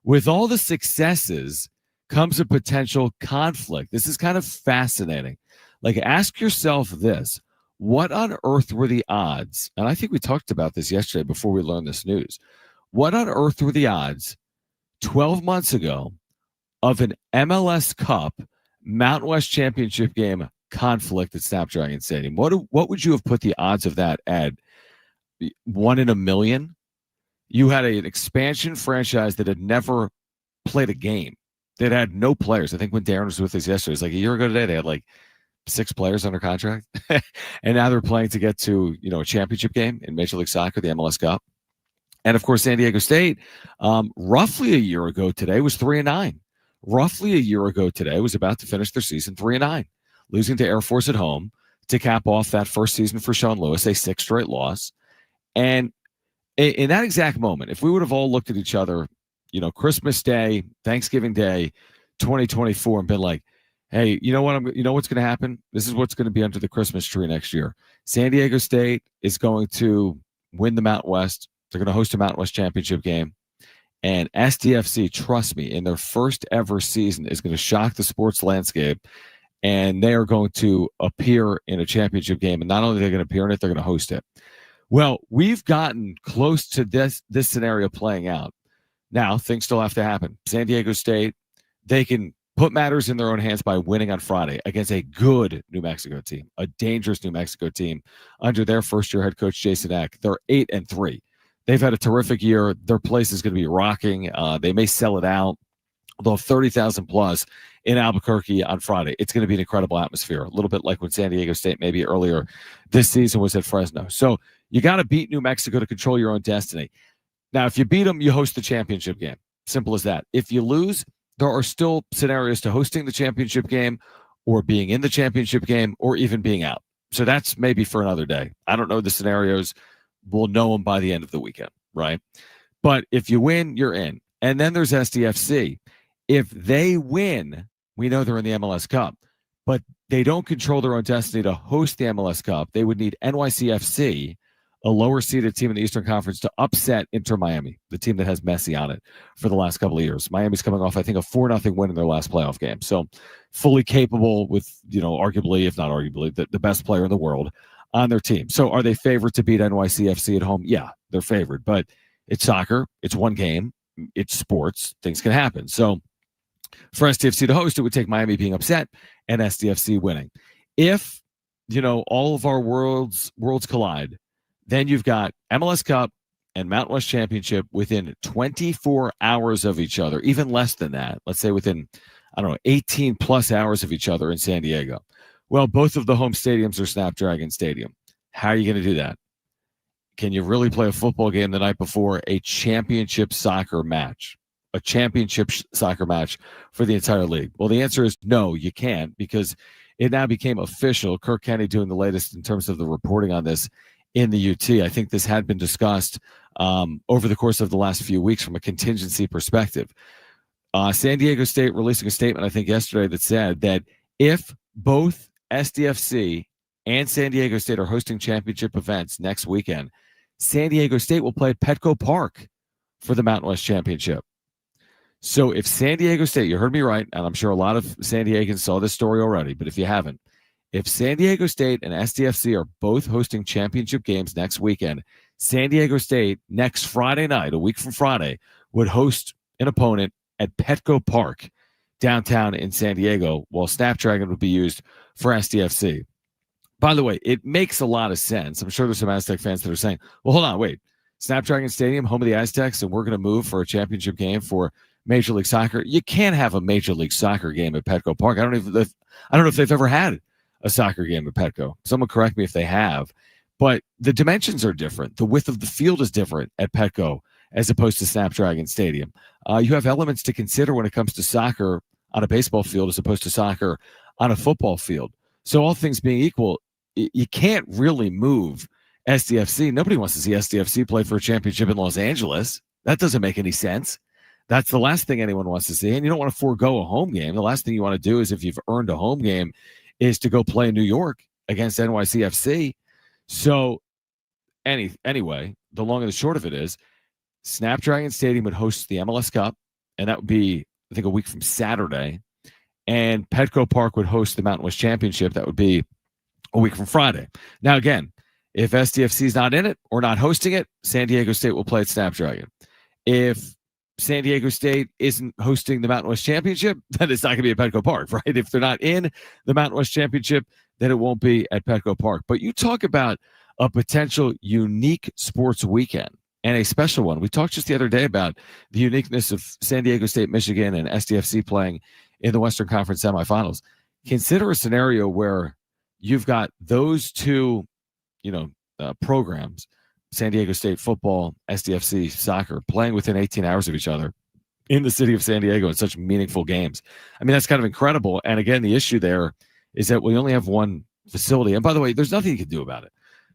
With all the successes comes a potential conflict. This is kind of fascinating. Like, ask yourself this. What on earth were the odds? And I think we talked about this yesterday before we learned this news. What on earth were the odds 12 months ago of an MLS Cup Mountain West Championship game conflict at Snapdragon Stadium? What would you have put the odds of that at? 1 in a million? You had an expansion franchise that had never played a game, that had no players. I think when Darren was with us yesterday, it was like a year ago today, they had like 6 players under contract. And now they're playing to get to, a championship game in Major League Soccer, the MLS Cup. And of course, San Diego State, roughly a year ago today, was 3-9. Roughly a year ago today, was about to finish their season 3-9. Losing to Air Force at home to cap off that first season for Sean Lewis, a 6th straight loss. And in that exact moment, if we would have all looked at each other, Christmas Day, Thanksgiving Day, 2024, and been like, hey, you know what's going to happen? This is what's going to be under the Christmas tree next year. San Diego State is going to win the Mountain West. They're going to host a Mountain West championship game. And SDFC, trust me, in their first ever season is going to shock the sports landscape. And they are going to appear in a championship game. And not only are they going to appear in it, they're going to host it. Well, we've gotten close to this scenario playing out. Now, things still have to happen. San Diego State, they can put matters in their own hands by winning on Friday against a good New Mexico team, a dangerous New Mexico team under their first-year head coach, Jason Eck. They're 8-3. They've had a terrific year. Their place is going to be rocking. They may sell it out. They'll have 30,000 plus in Albuquerque on Friday. It's going to be an incredible atmosphere, a little bit like when San Diego State maybe earlier this season was at Fresno. So you got to beat New Mexico to control your own destiny. Now, if you beat them, you host the championship game. Simple as that. If you lose, there are still scenarios to hosting the championship game or being in the championship game or even being out. So that's maybe for another day. I don't know the scenarios. We'll know them by the end of the weekend, right? But if you win, you're in. And then there's SDFC. If they win, we know they're in the MLS Cup, but they don't control their own destiny to host the MLS Cup. They would need NYCFC, a lower-seeded team in the Eastern Conference, to upset Inter Miami, the team that has Messi on it for the last couple of years. Miami's coming off, I think, a 4-0 win in their last playoff game. So fully capable with, arguably, if not arguably, the best player in the world on their team. So are they favored to beat NYCFC at home? Yeah, they're favored, but it's soccer. It's one game. It's sports. Things can happen. So for SDFC to host, it would take Miami being upset and SDFC winning. If, all of our worlds collide, then you've got MLS Cup and Mountain West Championship within 24 hours of each other, even less than that. Let's say within, 18 plus hours of each other in San Diego. Well, both of the home stadiums are Snapdragon Stadium. How are you going to do that? Can you really play a football game the night before a championship soccer match? A championship soccer match for the entire league? Well, the answer is no, you can't, because it now became official. Kirk Kennedy doing the latest in terms of the reporting on this in the UT. I think this had been discussed over the course of the last few weeks from a contingency perspective. San Diego State releasing a statement, I think, yesterday that said that if both SDFC and San Diego State are hosting championship events next weekend, San Diego State will play at Petco Park for the Mountain West Championship. So if San Diego State, you heard me right, and I'm sure a lot of San Diegans saw this story already, but if you haven't, if San Diego State and SDFC are both hosting championship games next weekend, San Diego State next Friday night, a week from Friday, would host an opponent at Petco Park downtown in San Diego, while Snapdragon would be used for SDFC. By the way, it makes a lot of sense. I'm sure there's some Aztec fans that are saying, well, hold on, wait. Snapdragon Stadium, home of the Aztecs, and we're going to move for a championship game for Major League Soccer. You can't have a Major League Soccer game at Petco Park. I don't know if they've ever had a soccer game at Petco. Someone correct me if they have. but the dimensions are different. The width of the field is different at Petco as opposed to Snapdragon Stadium. You have elements to consider when it comes to soccer on a baseball field as opposed to soccer on a football field. So all things being equal, you can't really move SDFC. Nobody wants to see SDFC play for a championship in Los Angeles. That doesn't make any sense. That's the last thing anyone wants to see. And you don't want to forego a home game. The last thing you want to do is, if you've earned a home game, is to go play in New York against NYCFC. So anyway, the long and the short of it is Snapdragon Stadium would host the MLS Cup, and that would be, I think, a week from Saturday. And Petco Park would host the Mountain West Championship. That would be a week from Friday. Now, again, if SDFC is not in it or not hosting it, San Diego State will play at Snapdragon. If San Diego State isn't hosting the Mountain West Championship, then it's not going to be at Petco Park, right? If they're not in the Mountain West Championship, then it won't be at Petco Park. But you talk about a potential unique sports weekend and a special one. We talked just the other day about the uniqueness of San Diego State, Michigan, and SDFC playing in the Western Conference semifinals. Consider a scenario where you've got those two, programs, San Diego State football, SDFC soccer, playing within 18 hours of each other in the city of San Diego in such meaningful games. I mean, that's kind of incredible. And again, the issue there is that we only have one facility. And by the way, there's nothing you can do about it.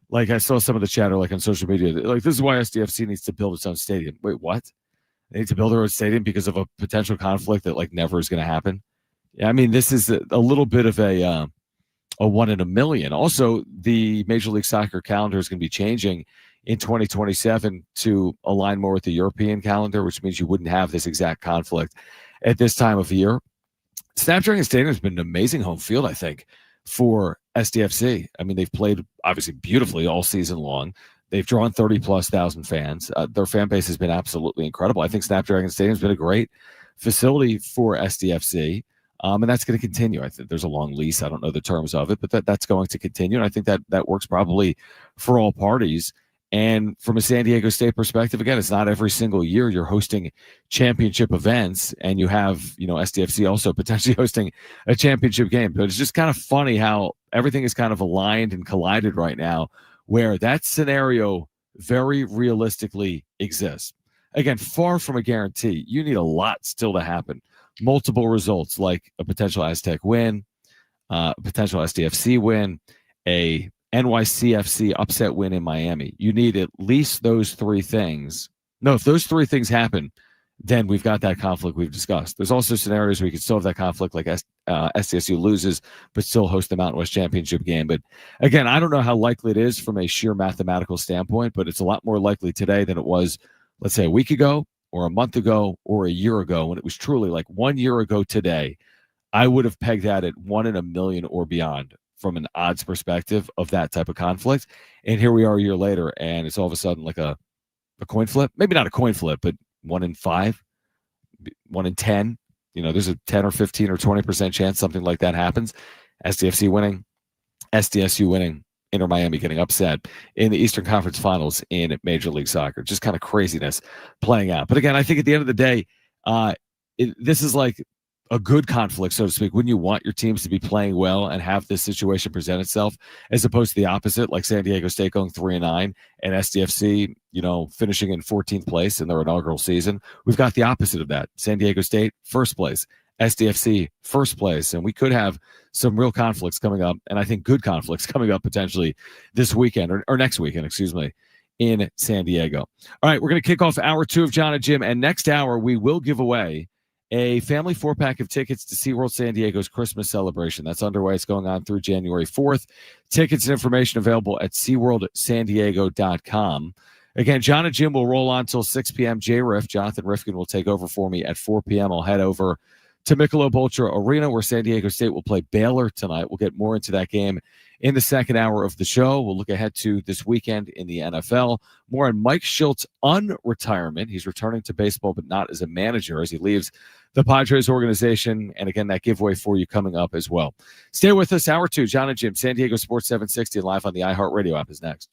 Like, I saw some of the chatter, like on social media, like, this is why SDFC needs to build its own stadium. Wait, what? They need to build their own stadium because of a potential conflict that like never is going to happen. Yeah, I mean, this is a little bit of a one in a million. Also, the Major League Soccer calendar is going to be changing in 2027 to align more with the European calendar, which means you wouldn't have this exact conflict at this time of year. Snapdragon Stadium has been an amazing home field, I think, for SDFC. I mean, they've played obviously beautifully all season long. They've drawn 30+ thousand fans. Their fan base has been absolutely incredible. I think Snapdragon Stadium has been a great facility for SDFC. And that's going to continue. I think there's a long lease. I don't know the terms of it, but that's going to continue. And I think that works probably for all parties. And from a San Diego State perspective, again, it's not every single year you're hosting championship events, and you have, SDFC also potentially hosting a championship game. But it's just kind of funny how everything is kind of aligned and collided right now, where that scenario very realistically exists. Again, far from a guarantee. You need a lot still to happen. Multiple results, like a potential Aztec win, a potential SDFC win, a NYCFC upset win in Miami. You need at least those three things. No, if those three things happen, then we've got that conflict we've discussed. There's also scenarios where you could still have that conflict, like SDSU loses, but still host the Mountain West Championship game. But again, I don't know how likely it is from a sheer mathematical standpoint, but it's a lot more likely today than it was, let's say, a week ago, or a month ago, or a year ago, when it was truly like 1 year ago today. I would have pegged that at 1 in a million or beyond from an odds perspective of that type of conflict. And here we are a year later, and it's all of a sudden like a coin flip. Maybe not a coin flip, but 1 in 5, 1 in 10. There's a 10 or 15 or 20% chance something like that happens. SDFC winning, SDSU winning, Inter Miami getting upset in the Eastern Conference Finals in Major League Soccer. Just kind of craziness playing out. But again, I think at the end of the day, this is like a good conflict, so to speak. Wouldn't you want your teams to be playing well and have this situation present itself, as opposed to the opposite, like San Diego State going 3-9 and SDFC, finishing in 14th place in their inaugural season? We've got the opposite of that. San Diego State, first place. SDFC, first place. And we could have some real conflicts coming up, and I think good conflicts coming up potentially this weekend or next weekend, in San Diego. All right, we're going to kick off hour 2 of Jon and Jim, and next hour we will give away a family 4-pack of tickets to SeaWorld San Diego's Christmas celebration. That's underway. It's going on through January 4th. Tickets and information available at SeaWorldSanDiego.com. Again, Jon and Jim will roll on until 6 p.m. J-Riff, Jonathan Rifkin, will take over for me at 4 p.m. I'll head over to Michelob Ultra Arena, where San Diego State will play Baylor tonight. We'll get more into that game in the second hour of the show. We'll look ahead to this weekend in the NFL. More on Mike Shildt's unretirement. He's returning to baseball, but not as a manager, as he leaves the Padres organization. And again, that giveaway for you coming up as well. Stay with us. Hour 2, Jon and Jim, San Diego Sports 760, live on the iHeartRadio app is next.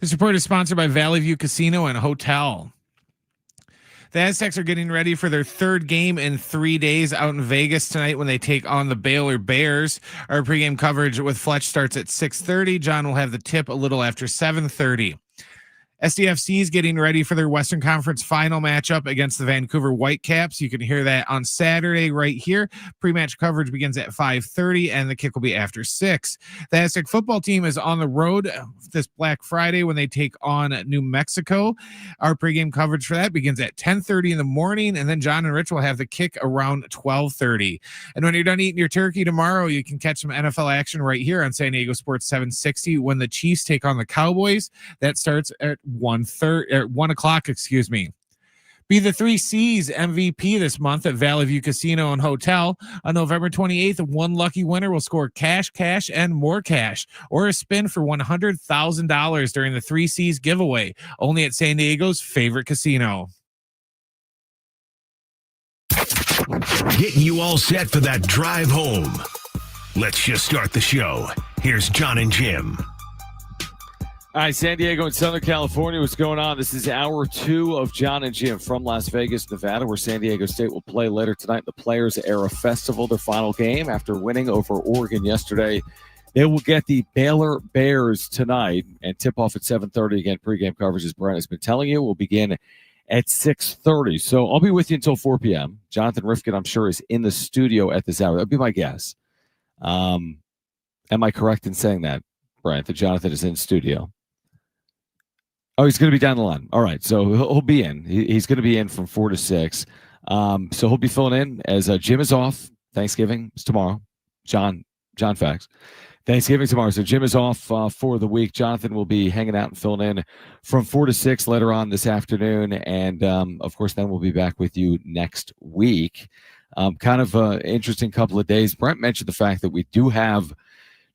This report is sponsored by Valley View Casino and Hotel. The Aztecs are getting ready for their third game in 3 days out in Vegas tonight when they take on the Baylor Bears. Our pregame coverage with Fletch starts at 6:30. John will have the tip a little after 7:30. SDFC is getting ready for their Western Conference final matchup against the Vancouver Whitecaps. You can hear that on Saturday right here. Pre-match coverage begins at 5:30 and the kick will be after 6. The Aztec football team is on the road this Black Friday when they take on New Mexico. Our pregame coverage for that begins at 10:30 in the morning, and then John and Rich will have the kick around 12:30. And when you're done eating your turkey tomorrow, you can catch some NFL action right here on San Diego Sports 760 when the Chiefs take on the Cowboys. That starts at 1 o'clock, excuse me. Be the 3 C's MVP this month at Valley View Casino and Hotel. On November 28th, one lucky winner will score cash, and more cash, or a spin for $100,000 during the 3 C's giveaway, only at San Diego's favorite casino. Getting you all set for that drive home. Let's just start the show. Here's Jon and Jim. All right, San Diego and Southern California, what's going on? This is hour 2 of Jon and Jim from Las Vegas, Nevada, where San Diego State will play later tonight the Players Era Festival, their final game after winning over Oregon yesterday. They will get the Baylor Bears tonight and tip off at 7:30. Again, pregame coverage, as Brent has been telling you, will begin at 6:30. So I'll be with you until 4 p.m. Jonathan Rifkin, I'm sure, is in the studio at this hour. That would be my guess. Am I correct in saying that, Brent, that Jonathan is in studio? Oh, he's going to be down the line. All right, so he'll be in. He's going to be in from 4 to 6. So he'll be filling in as Jim is off. Thanksgiving is tomorrow. John Fax. Thanksgiving tomorrow. So Jim is off for the week. Jonathan will be hanging out and filling in from 4 to 6 later on this afternoon. And, of course, then we'll be back with you next week. Kind of an interesting couple of days. Brent mentioned the fact that we do have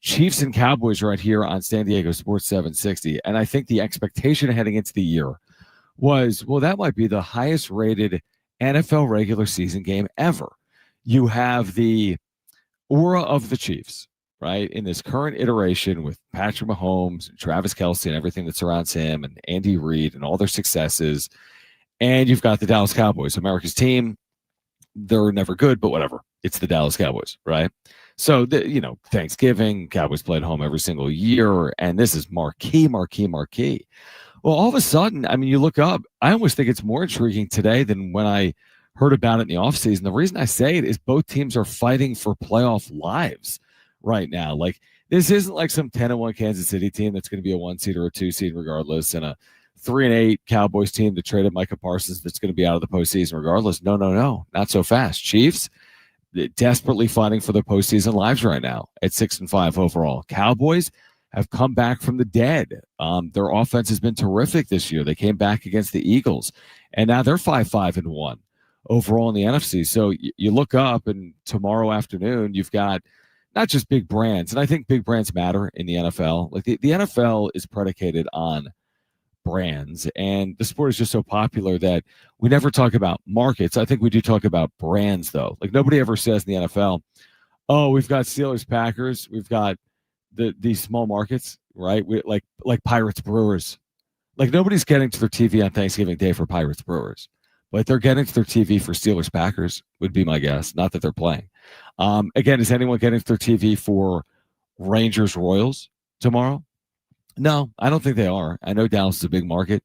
Chiefs and Cowboys right here on San Diego Sports 760. And I think the expectation heading into the year was, well, that might be the highest rated NFL regular season game ever. You have the aura of the Chiefs, right, in this current iteration with Patrick Mahomes, and Travis Kelce, and everything that surrounds him, and Andy Reid and all their successes. And you've got the Dallas Cowboys, America's team. They're never good, but whatever. It's the Dallas Cowboys, right? So, Thanksgiving, Cowboys play at home every single year, and this is marquee. Well, all of a sudden, I mean, you look up, I almost think it's more intriguing today than when I heard about it in the offseason. The reason I say it is both teams are fighting for playoff lives right now. Like, this isn't like some 10-1 Kansas City team that's going to be a 1 seed or a 2 seed regardless, and a 3-8 Cowboys team that traded Micah Parsons that's going to be out of the postseason regardless. No, not so fast. Chiefs, desperately fighting for their postseason lives right now at 6-5 overall. Cowboys have come back from the dead. Their offense has been terrific this year. They came back against the Eagles, and now they're 5-1 overall in the NFC. So you look up, and tomorrow afternoon you've got not just big brands, and I think big brands matter in the NFL. Like the NFL is predicated on brands, and the sport is just so popular that we never talk about markets. I think we do talk about brands, though. Like nobody ever says in the NFL, oh, we've got Steelers, Packers, we've got these small markets, right? Like Pirates, Brewers. Like nobody's getting to their TV on Thanksgiving Day for Pirates, Brewers, but they're getting to their TV for Steelers, Packers would be my guess. Not that they're playing. Again, is anyone getting to their TV for Rangers, Royals tomorrow? No, I don't think they are. I know Dallas is a big market.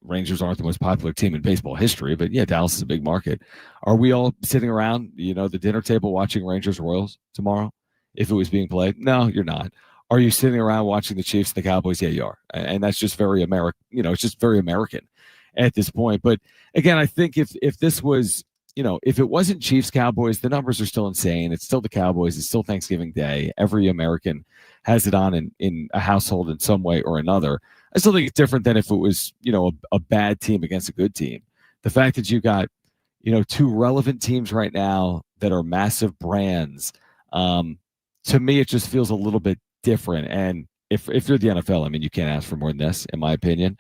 Rangers aren't the most popular team in baseball history, but yeah, Dallas is a big market. Are we all sitting around, the dinner table watching Rangers Royals tomorrow if it was being played? No, you're not. Are you sitting around watching the Chiefs and the Cowboys? Yeah, you are. And that's just very American. It's just very American at this point. But again, I think if this was, if it wasn't Chiefs Cowboys, the numbers are still insane. It's still the Cowboys. It's still Thanksgiving Day. Every American has it on in a household in some way or another. I still think it's different than if it was, a bad team against a good team. The fact that you got, 2 relevant teams right now that are massive brands, to me, it just feels a little bit different. And if you're the NFL, I mean, you can't ask for more than this, in my opinion,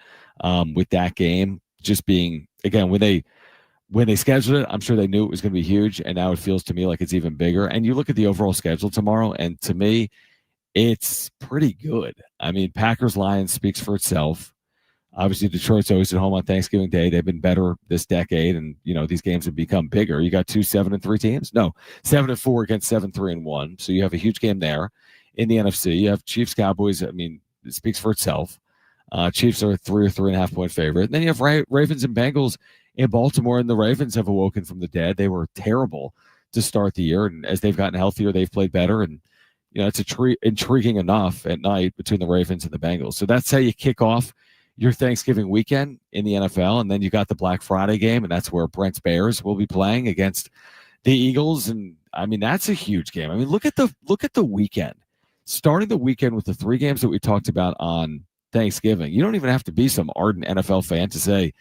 with that game just being, again, when they scheduled it, I'm sure they knew it was going to be huge, and now it feels to me like it's even bigger. And you look at the overall schedule tomorrow, and to me, it's pretty good. I mean, Packers Lions speaks for itself. Obviously, Detroit's always at home on Thanksgiving Day. They've been better this decade, and these games have become bigger. You got 2 7-3 teams. No, 7-4 against 7-3-1. So you have a huge game there. In the NFC, you have Chiefs Cowboys. I mean, it speaks for itself. Chiefs are a 3 or 3.5 point favorite. And then you have Ravens and Bengals in Baltimore, and the Ravens have awoken from the dead. They were terrible to start the year, and as they've gotten healthier, they've played better. And it's intriguing enough at night between the Ravens and the Bengals. So that's how you kick off your Thanksgiving weekend in the NFL. And then you got the Black Friday game, and that's where Brent's Bears will be playing against the Eagles. And I mean, that's a huge game. I mean, look at the weekend. Starting the weekend with the 3 games that we talked about on Thanksgiving. You don't even have to be some ardent NFL fan to say,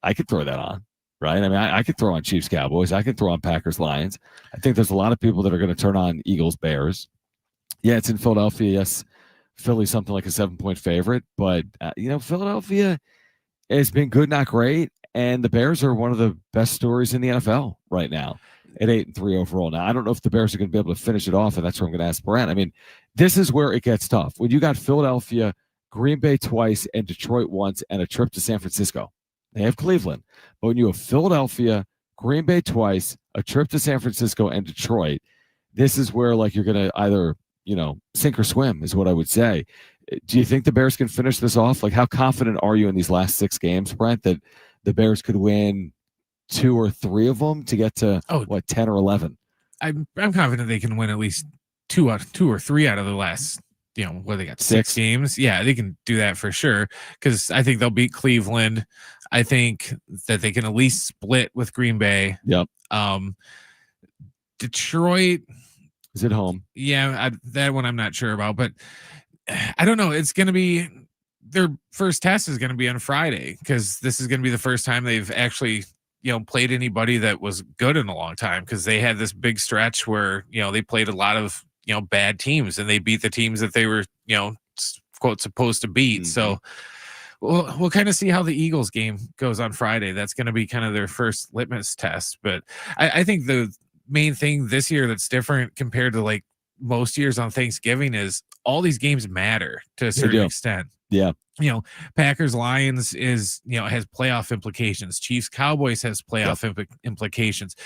I could throw that on, right? I mean, I could throw on Chiefs Cowboys. I could throw on Packers Lions. I think there's a lot of people that are going to turn on Eagles Bears. Yeah, it's in Philadelphia. Yes, Philly's something like a 7-point favorite, but Philadelphia has been good, not great, and the Bears are one of the best stories in the NFL right now at 8-3 overall. Now, I don't know if the Bears are going to be able to finish it off, and that's where I'm going to ask Brent. I mean, this is where it gets tough. When you got Philadelphia, Green Bay twice, and Detroit once, and a trip to San Francisco. They have Cleveland, but when you have Philadelphia, Green Bay twice, a trip to San Francisco, and Detroit, this is where you're going to either sink or swim is what I would say. Do you think the Bears can finish this off? How confident are you in these last 6 games, Brent, that the Bears could win 2 or 3 of them to get to 10 or 11? I'm confident they can win at least 2 or 3 out of the last, what they got 6 games. Yeah, they can do that for sure. Cause I think they'll beat Cleveland. I think that they can at least split with Green Bay. Yep. Detroit, is it home? Yeah, that one I'm not sure about, but I don't know. It's going to be their first test is going to be on Friday because this is going to be the first time they've actually, played anybody that was good in a long time because they had this big stretch where, they played a lot of, bad teams and they beat the teams that they were, quote, supposed to beat. Mm-hmm. So we'll kind of see how the Eagles game goes on Friday. That's going to be kind of their first litmus test. But I think the main thing this year that's different compared to most years on Thanksgiving is all these games matter to a certain extent. Yeah. Packers Lions is, has playoff implications. Chiefs Cowboys has playoff implications.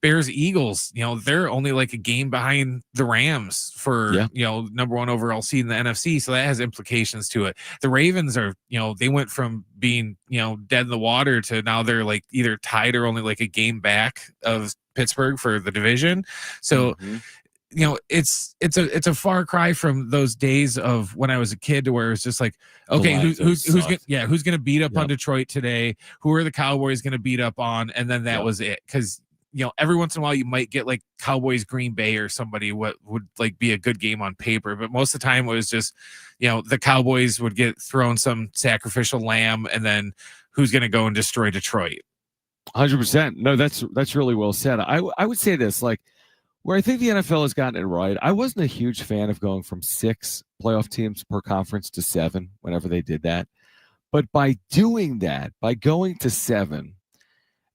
Bears Eagles, they're only a game behind the Rams for, number 1 overall seed in the NFC. So that has implications to it. The Ravens are, they went from being, dead in the water to now they're either tied or only a game back of Pittsburgh for the division. So, it's a far cry from those days of when I was a kid to where it's just okay, who's gonna beat up on Detroit today? Who are the Cowboys gonna beat up on? And then that was it. Because every once in a while you might get Cowboys Green Bay or somebody what would be a good game on paper, but most of the time it was just the Cowboys would get thrown some sacrificial lamb, and then who's gonna go and destroy Detroit? 100%. No, that's really well said. I would say this where I think the NFL has gotten it right. I wasn't a huge fan of going from 6 playoff teams per conference to 7 whenever they did that. But by doing that, by going to 7,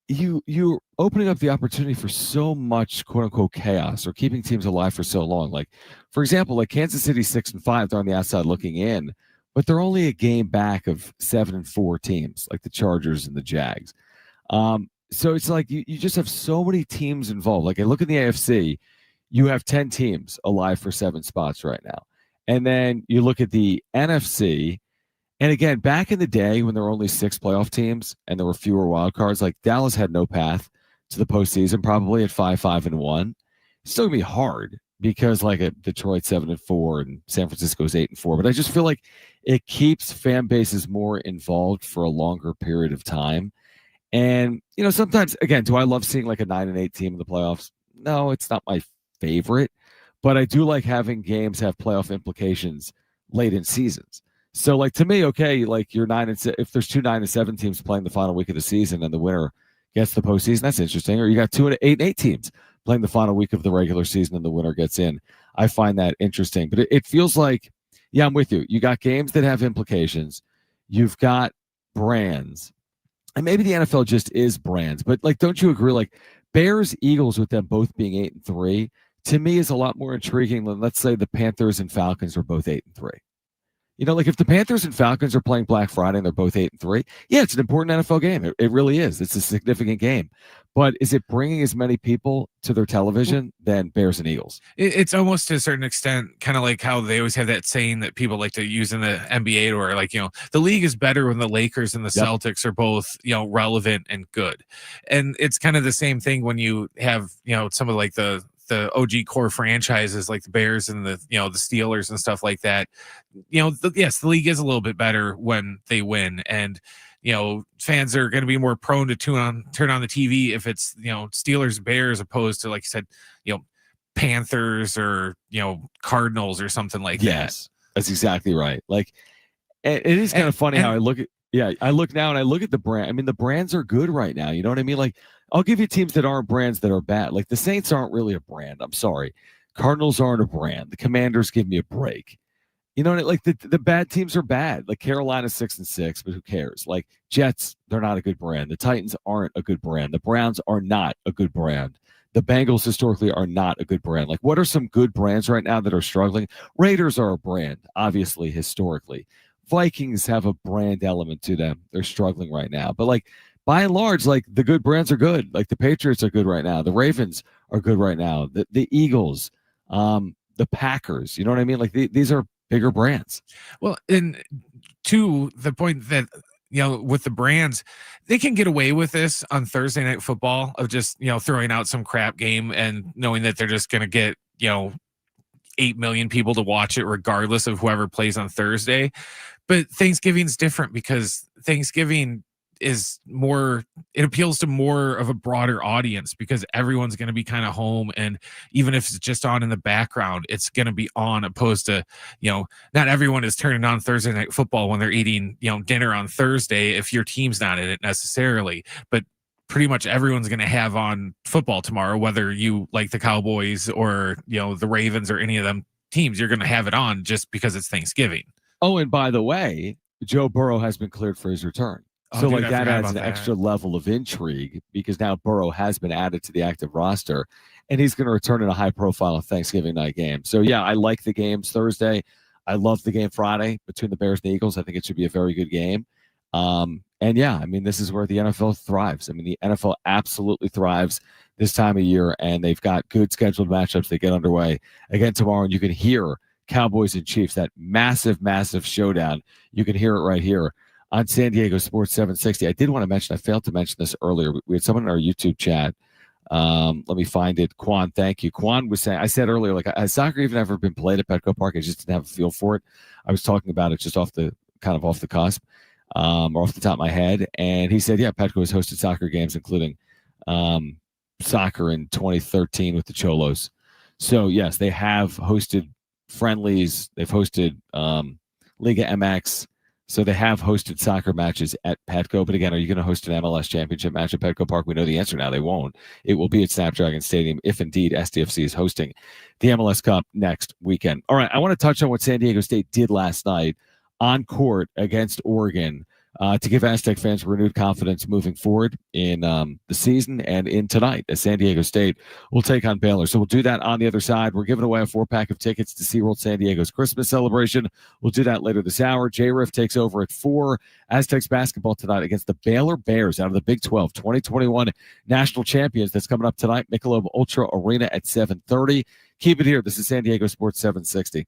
you're opening up the opportunity for so much quote unquote chaos or keeping teams alive for so long. For example, Kansas City 6-5, they're on the outside looking in, but they're only a game back of 7-4 teams like the Chargers and the Jags. So it's you just have so many teams involved. I look at the AFC, you have 10 teams alive for 7 spots right now. And then you look at the NFC, and again, back in the day when there were only 6 playoff teams and there were fewer wild cards, Dallas had no path to the postseason, probably at 5-5-1. It's still gonna be hard because at Detroit 7-4 and San Francisco's 8-4. But I just feel it keeps fan bases more involved for a longer period of time. And, sometimes, again, do I love seeing a 9-8 team in the playoffs? No, it's not my favorite, but I do like having games have playoff implications late in seasons. So, to me, okay, you're 9-6, if there's 2 9-7 teams playing the final week of the season and the winner gets the postseason, that's interesting. Or you got 2 8-8 teams playing the final week of the regular season and the winner gets in. I find that interesting, but it feels I'm with you. You got games that have implications. You've got brands. And maybe the NFL just is brands, but don't you agree? Bears, Eagles, with them both being 8-3, to me is a lot more intriguing than, let's say, the Panthers and Falcons are both 8-3. Like if the Panthers and Falcons are playing Black Friday and they're both 8-3, yeah, it's an important NFL game. It really is. It's a significant game. But is it bringing as many people to their television than Bears and Eagles? It's almost to a certain extent kind of like how they always have that saying that people like to use in the NBA, or like, the league is better when the Lakers and the Celtics are both, relevant and good. And it's kind of the same thing when you have, some of like the OG core franchises like the Bears and the Steelers and stuff like that. Yes, the league is a little bit better when they win, and fans are going to be more prone to turn on the TV if it's Steelers Bears opposed to, like you said, Panthers or Cardinals or something like that. Yes, that's exactly right. Like it is kind of funny how I look now and I look at the brand. I mean, the brands are good right now. You know what I mean? Like, I'll give you teams that aren't brands that are bad. Like the Saints aren't really a brand. I'm sorry. Cardinals aren't a brand. The Commanders give me a break. Like the bad teams are bad. Like Carolina's 6-6, but who cares? Like Jets, they're not a good brand. The Titans aren't a good brand. The Browns are not a good brand. The Bengals historically are not a good brand. Like, what are some good brands right now that are struggling? Raiders are a brand, obviously, historically. Vikings have a brand element to them. They're struggling right now. But like, by and large, like the good brands are good. Like the Patriots are good right now. The Ravens are good right now. The Eagles, the Packers. You know what I mean? Like these are bigger brands. Well, and to the point that with the brands, they can get away with this on Thursday Night Football of just throwing out some crap game and knowing that they're just going to get 8 million people to watch it regardless of whoever plays on Thursday. But Thanksgiving's different because Thanksgiving is more, it appeals to more of a broader audience because everyone's going to be kind of home, and even if it's just on in the background, it's going to be on, opposed to not everyone is turning on Thursday Night Football when they're eating dinner on Thursday if your team's not in it necessarily, but pretty much everyone's going to have on football tomorrow, whether you like the Cowboys or the Ravens or any of them teams. You're going to have it on just because it's Thanksgiving. Oh, and by the way, Joe Burrow has been cleared for his return. So, dude, like that adds an extra level of intrigue because now Burrow has been added to the active roster, and he's going to return in a high-profile Thanksgiving night game. So, yeah, I like the games Thursday. I love the game Friday between the Bears and the Eagles. I think it should be a very good game. And, yeah, I mean, this is where the NFL thrives. I mean, the NFL absolutely thrives this time of year, and they've got good scheduled matchups that get underway again tomorrow, and you can hear Cowboys and Chiefs, that massive, massive showdown. You can hear it right here on San Diego Sports 760. I did want to mention, I failed to mention this earlier. We had someone in our YouTube chat. Let me find it. Quan, thank you. Quan was saying, I said earlier, like, has soccer even ever been played at Petco Park? I just didn't have a feel for it. I was talking about it just off the cusp, or off the top of my head. And he said, yeah, Petco has hosted soccer games, including soccer in 2013 with the Cholos. So, yes, they have hosted friendlies. They've hosted Liga MX. So they have hosted soccer matches at Petco. But again, are you going to host an MLS championship match at Petco Park? We know the answer now. They won't. It will be at Snapdragon Stadium if indeed SDFC is hosting the MLS Cup next weekend. All right, I want to touch on what San Diego State did last night on court against Oregon to give Aztec fans renewed confidence moving forward in the season and in tonight as San Diego State will take on Baylor. So we'll do that on the other side. We're giving away a 4-pack of tickets to SeaWorld San Diego's Christmas celebration. We'll do that later this hour. J-Riff takes over at 4. Aztecs basketball tonight against the Baylor Bears out of the Big 12 2021 national champions. That's coming up tonight. Michelob Ultra Arena at 7:30. Keep it here. This is San Diego Sports 760.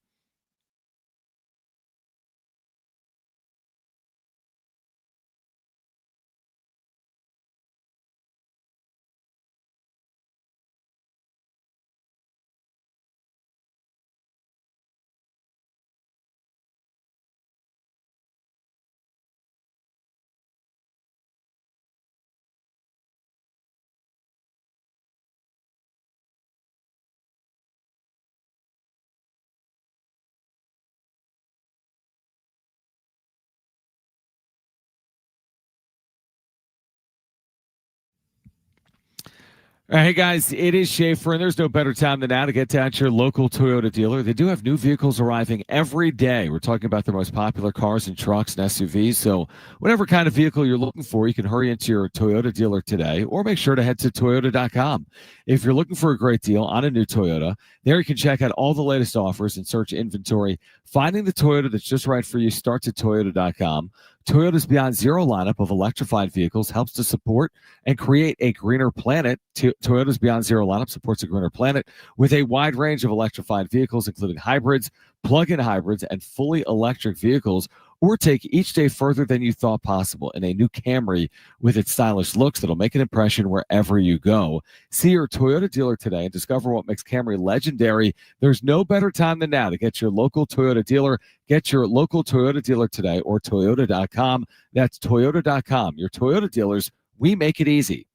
Hey guys, it is Schaefer, and there's no better time than now to get down to your local Toyota dealer. They do have new vehicles arriving every day. We're talking about their most popular cars and trucks and SUVs. So whatever kind of vehicle you're looking for, you can hurry into your Toyota dealer today, or make sure to head to Toyota.com. If you're looking for a great deal on a new Toyota, there you can check out all the latest offers and search inventory. Finding the Toyota that's just right for you starts at Toyota.com. Toyota's Beyond Zero lineup of electrified vehicles helps to support and create a greener planet. Toyota's Beyond Zero lineup supports a greener planet with a wide range of electrified vehicles, including hybrids, plug-in hybrids, and fully electric vehicles, or take each day further than you thought possible in a new Camry with its stylish looks that'll make an impression wherever you go. See your Toyota dealer today and discover what makes Camry legendary. There's no better time than now to get your local Toyota dealer. Get your local Toyota dealer today or Toyota.com. That's Toyota.com. Your Toyota dealers, we make it easy.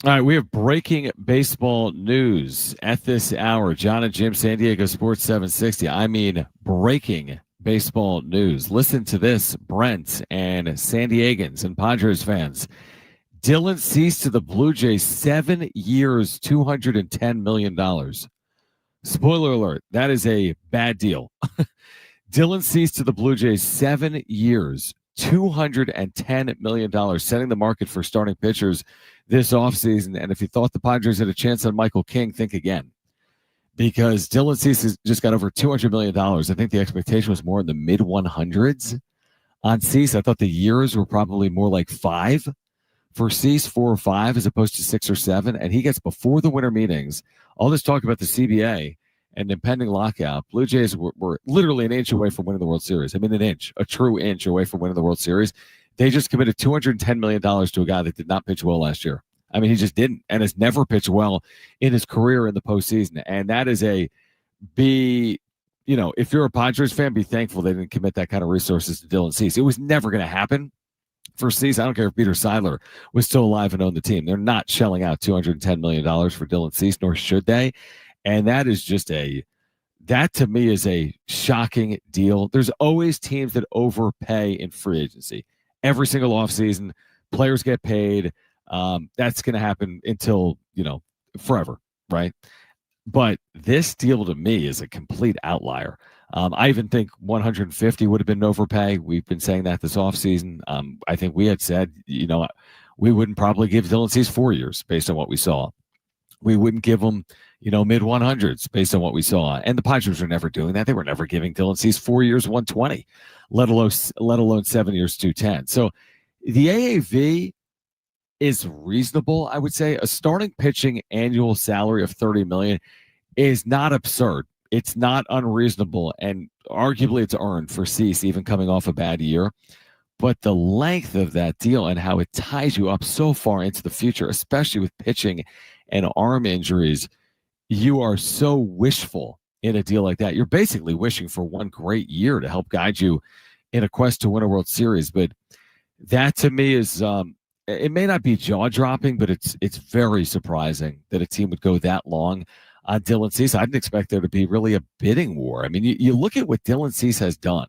All right, we have breaking baseball news at this hour. Jon and Jim, San Diego Sports 760. I mean, breaking baseball news. Listen to this, Brent and San Diegans and Padres fans. Dylan Cease to the Blue Jays, 7 years, $210 million. Spoiler alert, that is a bad deal. Dylan Cease to the Blue Jays, 7 years, $210 million, setting the market for starting pitchers this offseason. And if you thought the Padres had a chance on Michael King, think again. Because Dylan Cease has just got over $200 million. I think the expectation was more in the mid 100s on Cease. I thought the years were probably more like 5 for Cease, 4 or 5 as opposed to 6 or 7. And he gets before the winter meetings. All this talk about the CBA and impending lockout. Blue Jays were literally an inch away from winning the World Series. I mean, an inch, a true inch away from winning the World Series. They just committed $210 million to a guy that did not pitch well last year. I mean, he just didn't and has never pitched well in his career in the postseason. And that is if you're a Padres fan, be thankful they didn't commit that kind of resources to Dylan Cease. It was never going to happen for Cease. I don't care if Peter Seidler was still alive and owned the team. They're not shelling out $210 million for Dylan Cease, nor should they. And that to me is a shocking deal. There's always teams that overpay in free agency. Every single offseason, players get paid. That's going to happen until, forever, right? But this deal to me is a complete outlier. I even think 150 would have been an overpay. We've been saying that this offseason. I think we had said, we wouldn't probably give Dylan Cease 4 years based on what we saw. We wouldn't give him, mid 100s based on what we saw. And the Padres were never doing that. They were never giving Dylan Cease 4 years, 120, let alone 7 years, 210. So the AAV is reasonable, I would say. A starting pitching annual salary of $30 million is not absurd. It's not unreasonable, and arguably it's earned for Cease, even coming off a bad year. But the length of that deal and how it ties you up so far into the future, especially with pitching and arm injuries, you are so wishful in a deal like that. You're basically wishing for one great year to help guide you in a quest to win a World Series. But that to me is it may not be jaw-dropping, but it's very surprising that a team would go that long on Dylan Cease. I didn't expect there to be really a bidding war. I mean, you look at what Dylan Cease has done.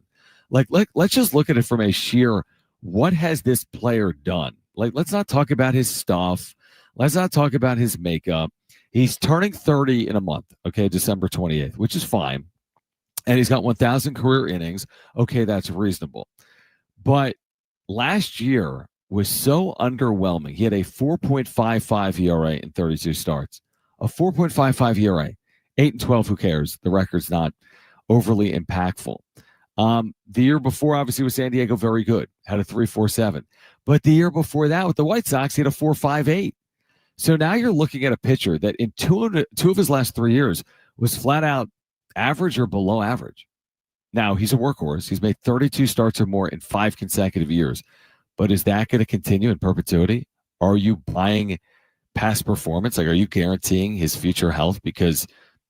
Let's just look at it from a sheer, what has this player done? Let's not talk about his stuff. Let's not talk about his makeup. He's turning 30 in a month, okay, December 28th, which is fine. And he's got 1,000 career innings. Okay, that's reasonable. But last year was so underwhelming. He had a 4.55 ERA in 32 starts. A 4.55 ERA. 8-12, who cares? The record's not overly impactful. The year before, obviously, with San Diego, very good. Had a 3.47. But the year before that, with the White Sox, he had a 4.58. So now you're looking at a pitcher that in two of his last 3 years was flat out average or below average. Now, he's a workhorse. He's made 32 starts or more in 5 consecutive years. But is that going to continue in perpetuity? Are you buying past performance? Are you guaranteeing his future health because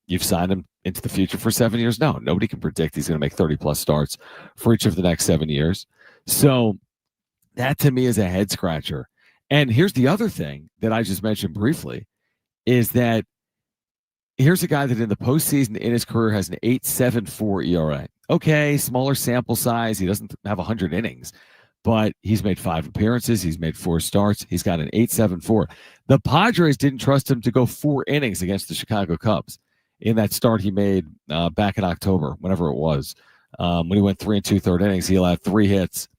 you've signed him into the future for 7 years? No, nobody can predict he's going to make 30-plus starts for each of the next 7 years. So that, to me, is a head-scratcher. And here's the other thing that I just mentioned briefly, is that here's a guy that in the postseason in his career has an 8.74 ERA. Okay, smaller sample size. He doesn't have 100 innings. But he's made 5 appearances. He's made 4 starts. He's got an 8.74. The Padres didn't trust him to go 4 innings against the Chicago Cubs in that start he made back in October, whenever it was. When he went 3 2/3 innings, he allowed 3 hits,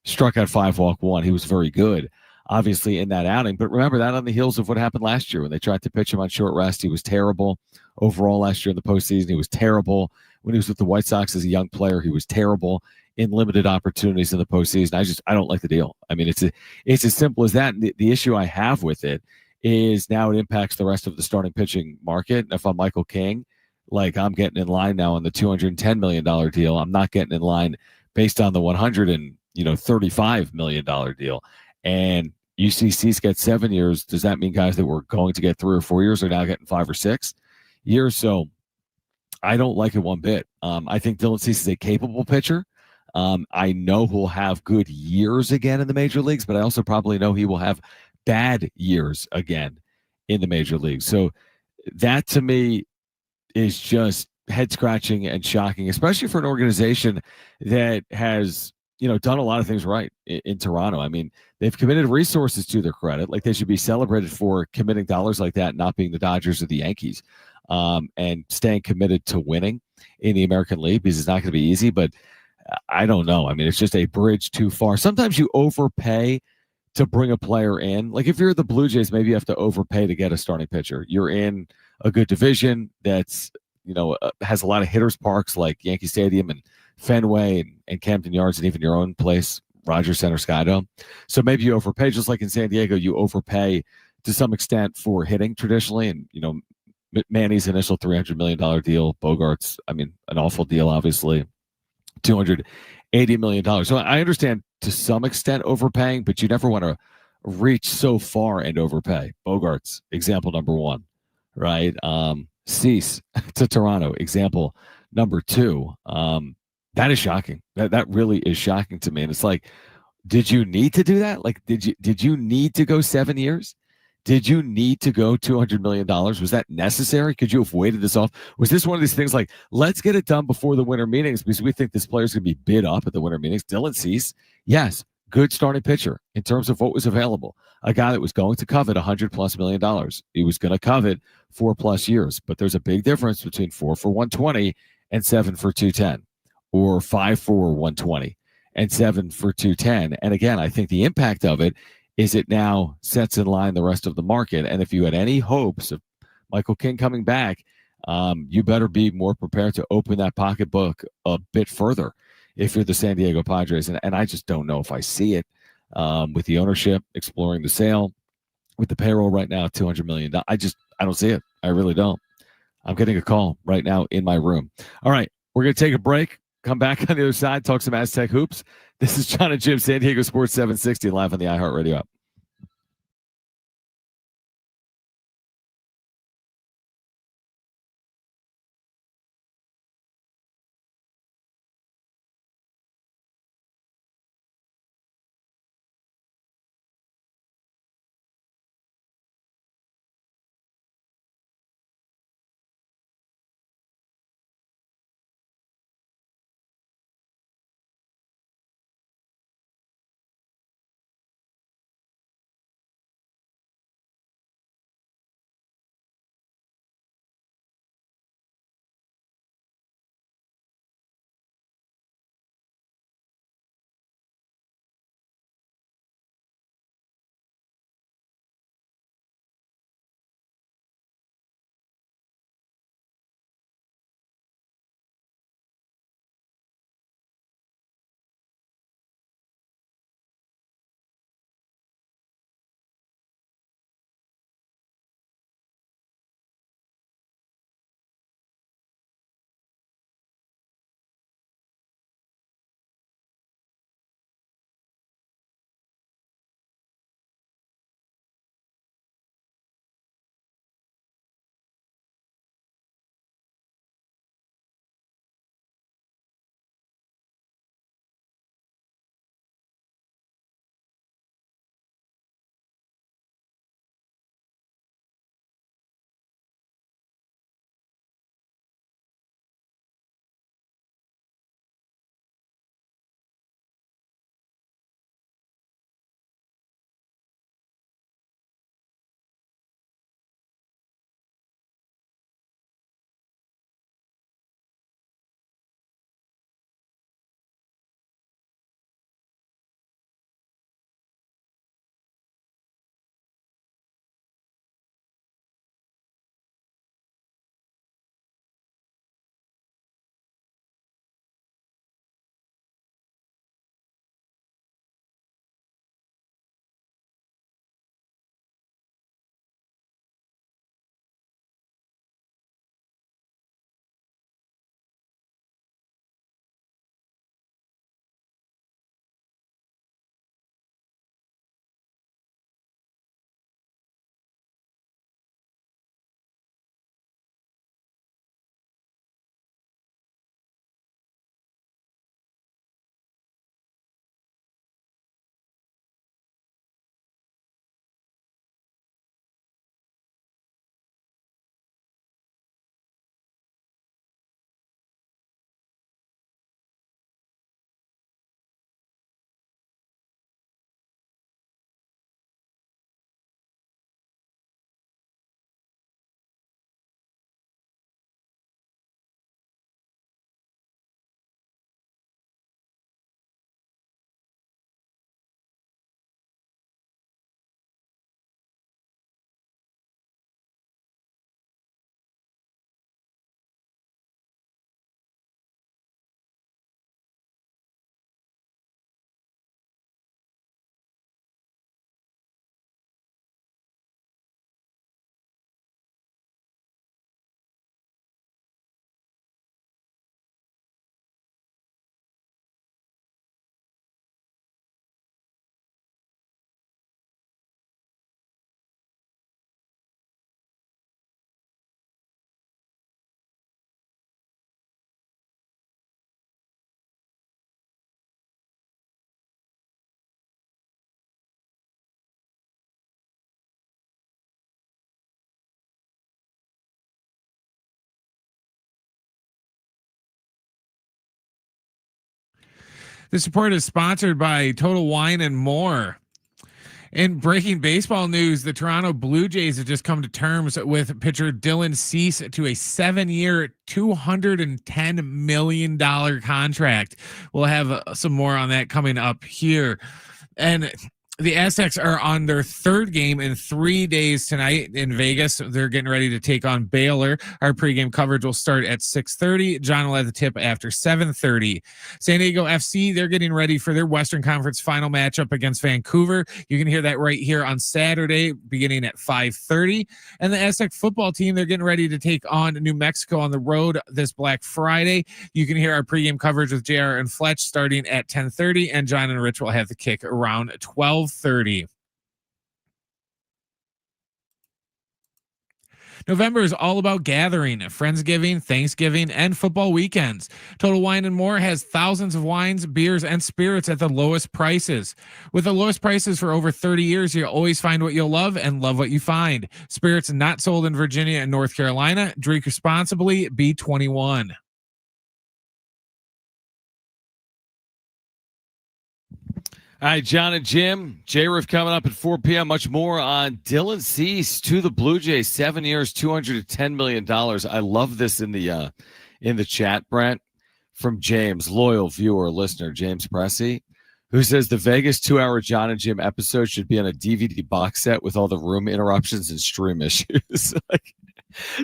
struck out 5, walked 1. He was very good, obviously, in that outing. But remember that on the heels of what happened last year when they tried to pitch him on short rest. He was terrible overall last year in the postseason. He was terrible when he was with the White Sox as a young player. He was terrible in limited opportunities in the postseason. I don't like the deal. I mean, it's as simple as that. And the issue I have with it is now it impacts the rest of the starting pitching market. If I'm Michael King, I'm getting in line now on the $210 million deal. I'm not getting in line based on the $135 million deal. And UCC's get 7 years. Does that mean guys that were going to get 3 or 4 years are now getting 5 or 6 years? So I don't like it one bit. I think Dylan Cease is a capable pitcher. I know he'll have good years again in the major leagues, but I also probably know he will have bad years again in the major leagues. So that to me is just head scratching and shocking, especially for an organization that has, done a lot of things right in Toronto. I mean, they've committed resources to their credit. They should be celebrated for committing dollars like that, not being the Dodgers or the Yankees, and staying committed to winning in the American League, because it's not going to be easy, but I don't know. I mean, it's just a bridge too far. Sometimes you overpay to bring a player in. If you're the Blue Jays, maybe you have to overpay to get a starting pitcher. You're in a good division that's, has a lot of hitters parks like Yankee Stadium and Fenway and Camden Yards, and even your own place, Rogers Center, Skydome. So maybe you overpay, just like in San Diego, you overpay to some extent for hitting traditionally. And, Manny's initial $300 million deal, Bogart's, an awful deal, obviously. $280 million. So I understand to some extent overpaying, but you never want to reach so far and overpay. Bogart's example number 1, right? Cease to Toronto, example number 2. That is shocking. That really is shocking to me. And it's did you need to do that? Did you need to go 7 years? Did you need to go $200 million? Was that necessary? Could you have waited this off? Was this one of these things like, let's get it done before the winter meetings because we think this player's going to be bid up at the winter meetings? Dylan Cease, yes, good starting pitcher in terms of what was available. A guy that was going to covet $100+ million. He was going to covet 4+ years, but there's a big difference between 4 for 120 and 7 for 210, or 5 for 120 and 7 for 210. And again, I think the impact of it is it now sets in line the rest of the market. And if you had any hopes of Michael King coming back, you better be more prepared to open that pocketbook a bit further if you're the San Diego Padres. And I just don't know if I see it with the ownership exploring the sale, with the payroll right now, $200 million. I don't see it. I really don't. I'm getting a call right now in my room. All right, we're going to take a break. Come back on the other side, talk some Aztec hoops. This is Jon and Jim, San Diego Sports 760, live on the iHeartRadio app. This report is sponsored by Total Wine and More. In breaking baseball news, the Toronto Blue Jays have just come to terms with pitcher Dylan Cease to a 7-year, $210 million contract. We'll have some more on that coming up here. And the Aztecs are on their third game in 3 days tonight in Vegas. They're getting ready to take on Baylor. Our pregame coverage will start at 6:30. John will have the tip after 7:30. San Diego FC, they're getting ready for their Western Conference final matchup against Vancouver. You can hear that right here on Saturday, beginning at 5:30. And the Aztec football team, they're getting ready to take on New Mexico on the road this Black Friday. You can hear our pregame coverage with JR and Fletch starting at 10:30, and John and Rich will have the kick around 12:30. November is all about gathering, Friendsgiving, Thanksgiving, and football weekends. Total Wine and More has thousands of wines, beers, and spirits at the lowest prices. With the lowest prices for over 30 years, you'll always find what you'll love and love what you find. Spirits not sold in Virginia and North Carolina. Drink responsibly. Be 21. All right, Jon and Jim, J-Riff coming up at 4 p.m. Much more on Dylan Cease to the Blue Jays, 7 years, $210 million. I love this in the chat, Brent, from James, loyal viewer, listener, James Pressey, who says the Vegas 2-hour Jon and Jim episode should be on a DVD box set with all the room interruptions and stream issues.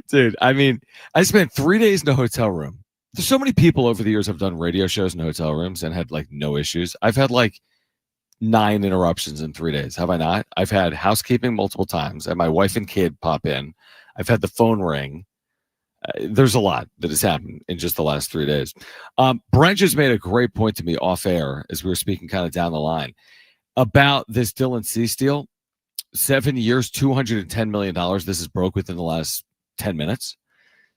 Dude, I mean, I spent 3 days in a hotel room. There's so many people over the years have done radio shows in hotel rooms and had no issues. I've had 9 interruptions in 3 days. Have I not? I've had housekeeping multiple times. I had my wife and kid pop in. I've had the phone ring. There's a lot that has happened in just the last 3 days. Brent just made a great point to me off air as we were speaking kind of down the line about this Dylan Cease deal. 7 years, $210 million. This is broke within the last 10 minutes.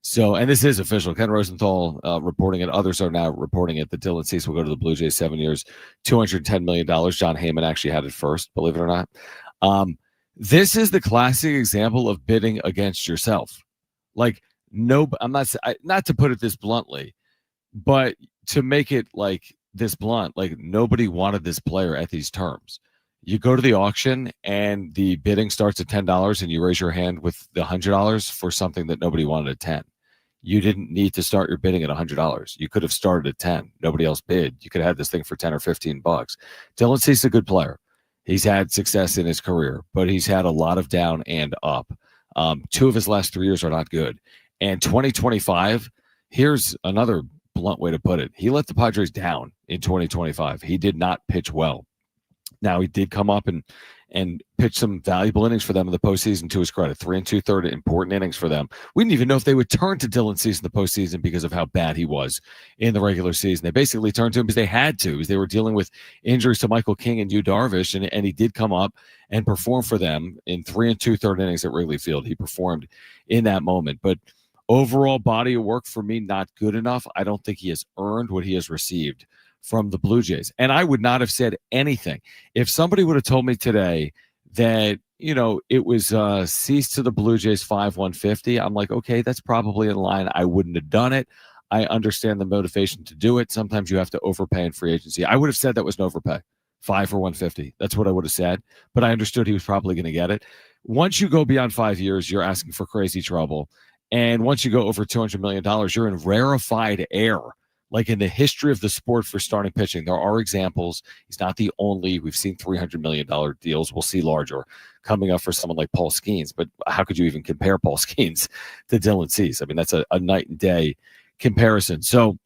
So, and this is official. Ken Rosenthal reporting it. Others are now reporting it that Dylan Cease will go to the Blue Jays, 7 years, $210 million. John Heyman actually had it first, believe it or not. This is the classic example of bidding against yourself. I'm not to put it this bluntly, but to make it this blunt, nobody wanted this player at these terms. You go to the auction and the bidding starts at $10 and you raise your hand with the $100 for something that nobody wanted at 10. You didn't need to start your bidding at $100. You could have started at 10. Nobody else bid. You could have had this thing for 10 or 15 bucks. Dylan Cease is a good player. He's had success in his career, but he's had a lot of down and up. 2 of his last 3 years are not good. And 2025, here's another blunt way to put it. He let the Padres down in 2025. He did not pitch well. Now, he did come up and pitch some valuable innings for them in the postseason, to his credit. 3 2/3 important innings for them. We didn't even know if they would turn to Dylan Cease in the postseason because of how bad he was in the regular season. They basically turned to him because they had to, because they were dealing with injuries to Michael King and Yu Darvish, and he did come up and perform for them in 3 2/3 innings at Wrigley Field. He performed in that moment. But overall body of work for me, not good enough. I don't think he has earned what he has received from the Blue Jays. And I would not have said anything if somebody would have told me today that, it was Cease to the Blue Jays 5/150. I'm like, okay, that's probably in line. I wouldn't have done it. I understand the motivation to do it. Sometimes you have to overpay in free agency. I would have said that was an overpay. 5 for 150. That's what I would have said. But I understood he was probably going to get it. Once you go beyond 5 years, you're asking for crazy trouble. And once you go over $200 million, you're in rarefied air. In the history of the sport for starting pitching, there are examples. He's not the only. We've seen $300 million deals. We'll see larger coming up for someone like Paul Skeens. But how could you even compare Paul Skeens to Dylan Cease? I mean, that's a night and day comparison. So,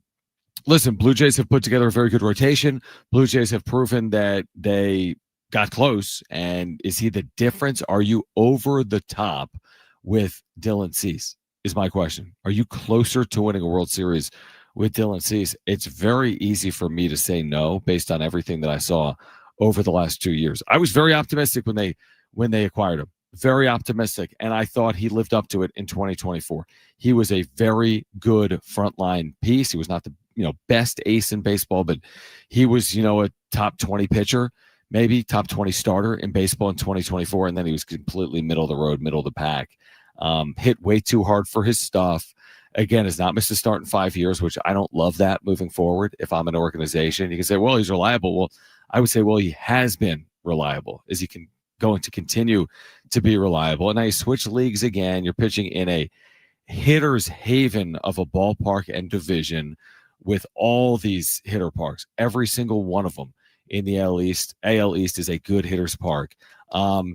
listen, Blue Jays have put together a very good rotation. Blue Jays have proven that they got close. And is he the difference? Are you over the top with Dylan Cease is my question. Are you closer to winning a World Series with Dylan Cease? It's very easy for me to say no based on everything that I saw over the last 2 years. I was very optimistic when they acquired him. Very optimistic, and I thought he lived up to it in 2024. He was a very good frontline piece. He was not the best ace in baseball, but he was a top 20 pitcher, maybe top 20 starter in baseball in 2024, and then he was completely middle of the road, middle of the pack. Hit way too hard for his stuff. again, has not missed a start in 5 years, which I don't love that moving forward. If I'm an organization, you can say, well, he's reliable. Well, I would say, well, he has been reliable. Is he going to continue to be reliable? And now you switch leagues again. You're pitching in a hitter's haven of a ballpark and division with all these hitter parks. Every single one of them in the AL East is a good hitter's park.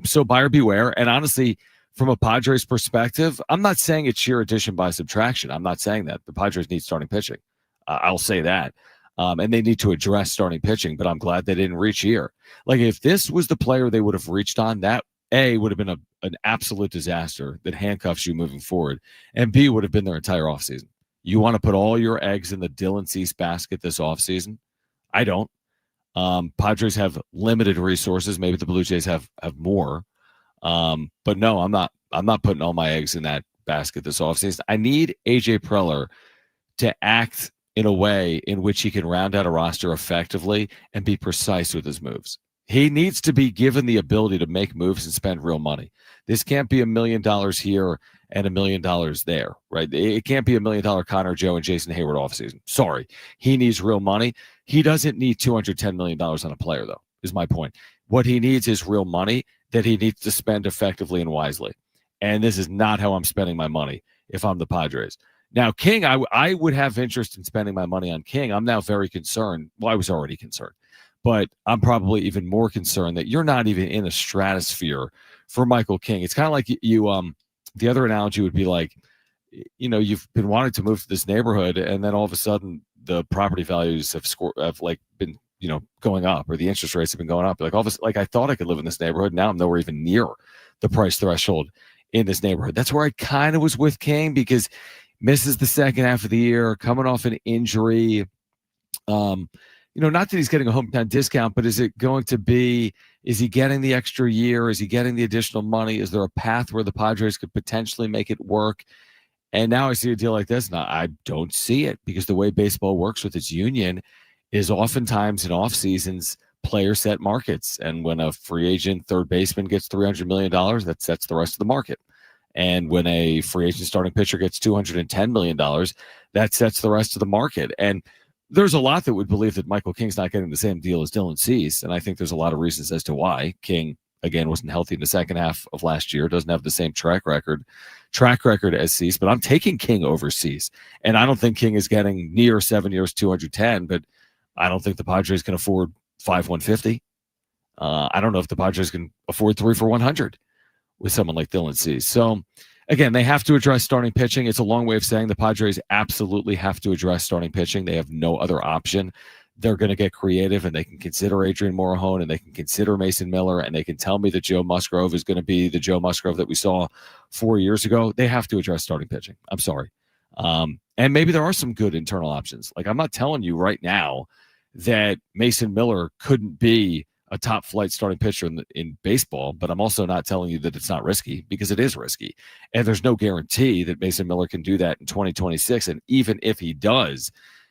So buyer beware. And honestly, from a Padres perspective, I'm not saying it's sheer addition by subtraction. I'm not saying that. The Padres need starting pitching. I'll say that. And they need to address starting pitching, but I'm glad they didn't reach here. Like, if this was the player they would have reached on, that would have been an absolute disaster that handcuffs you moving forward, and B, would have been their entire offseason. You want to put all your eggs in the Dylan Cease basket this offseason? I don't. Padres have limited resources. Maybe the Blue Jays have more. But no, I'm not putting all my eggs in that basket this offseason. I need AJ Preller to act in a way in which he can round out a roster effectively and be precise with his moves. He needs to be given the ability to make moves and spend real money. This can't be $1 million here and $1 million there, right? It can't be $1 million Connor Joe and Jason Hayward offseason. Sorry. He needs real money. He doesn't need $210 million on a player, though, is my point. What he needs is real money that he needs to spend effectively and wisely. And this is not how I'm spending my money if I'm the Padres. Now, King, I would have interest in spending my money on King. I'm now very concerned. Well, I was already concerned, but I'm probably even more concerned that you're not even in a stratosphere for Michael King. It's kind of like you the other analogy would be like, you've been wanting to move to this neighborhood, and then all of a sudden the property values have been going up, or the interest rates have been going up. Like, all of a sudden, like, I thought I could live in this neighborhood. Now I'm nowhere even near the price threshold in this neighborhood. That's where I kind of was with King, because misses the second half of the year, coming off an injury. Not that he's getting a hometown discount, but is he getting the extra year? Is he getting the additional money? Is there a path where the Padres could potentially make it work? And now I see a deal like this, and I don't see it, because the way baseball works with its union is oftentimes in off seasons, player set markets. And when a free agent third baseman gets $300 million, that sets the rest of the market. And when a free agent starting pitcher gets $210 million, that sets the rest of the market. And there's a lot that would believe that Michael King's not getting the same deal as Dylan Cease. And I think there's a lot of reasons as to why. King, again, wasn't healthy in the second half of last year, doesn't have the same track record as Cease, but I'm taking King over Cease. And I don't think King is getting near 7 years, 210, but I don't think the Padres can afford 150. I don't know if the Padres can afford 3 for 100 with someone like Dylan Cease. So, again, they have to address starting pitching. It's a long way of saying the Padres absolutely have to address starting pitching. They have no other option. They're going to get creative, and they can consider Adrian Morejon, and they can consider Mason Miller, and they can tell me that Joe Musgrove is going to be the Joe Musgrove that we saw 4 years ago. They have to address starting pitching. I'm sorry. And maybe there are some good internal options. Like, I'm not telling you right now that Mason Miller couldn't be a top flight starting pitcher in baseball, but I'm also not telling you that it's not risky, because it is risky. And there's no guarantee that Mason Miller can do that in 2026. And even if he does,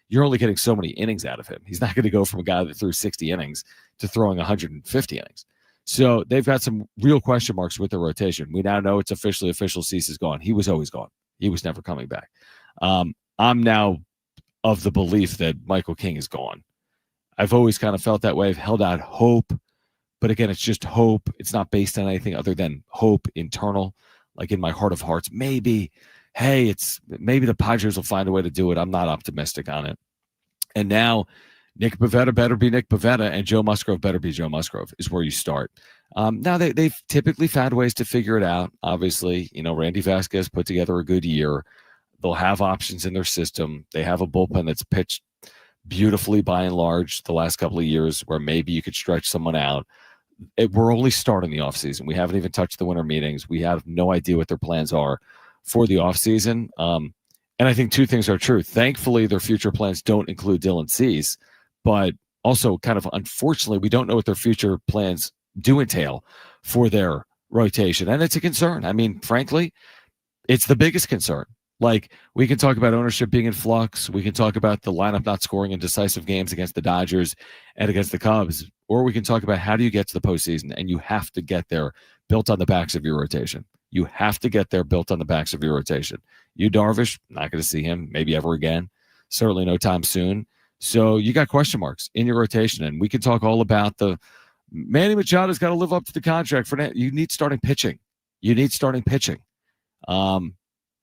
you're only getting so many innings out of him. He's not going to go from a guy that threw 60 innings to throwing 150 innings. So they've got some real question marks with the rotation. We now know it's official. Cease is gone. He was always gone. He was never coming back. I'm now of the belief that Michael King is gone. I've always kind of felt that way. I've held out hope, but again, it's just hope. It's not based on anything other than hope, internal, like in my heart of hearts. Maybe the Padres will find a way to do it. I'm not optimistic on it. And now Nick Pivetta better be Nick Pivetta, and Joe Musgrove better be Joe Musgrove is where you start. Now they've typically found ways to figure it out. Obviously, Randy Vasquez put together a good year. They'll have options in their system. They have a bullpen that's pitched beautifully by and large the last couple of years, where maybe you could stretch someone out. We're only starting the offseason. We haven't even touched the winter meetings. We have no idea what their plans are for the offseason. And I think two things are true. Thankfully, their future plans don't include Dylan Cease, but also kind of unfortunately, we don't know what their future plans do entail for their rotation. And it's a concern. I mean, frankly, it's the biggest concern. Like, we can talk about ownership being in flux. We can talk about the lineup not scoring in decisive games against the Dodgers and against the Cubs. Or we can talk about how do you get to the postseason, and you have to get there built on the backs of your rotation. You have to get there built on the backs of your rotation. You Darvish, not going to see him maybe ever again. Certainly no time soon. So you got question marks in your rotation, and we can talk all about the Manny Machado's got to live up to the contract for that. You need starting pitching.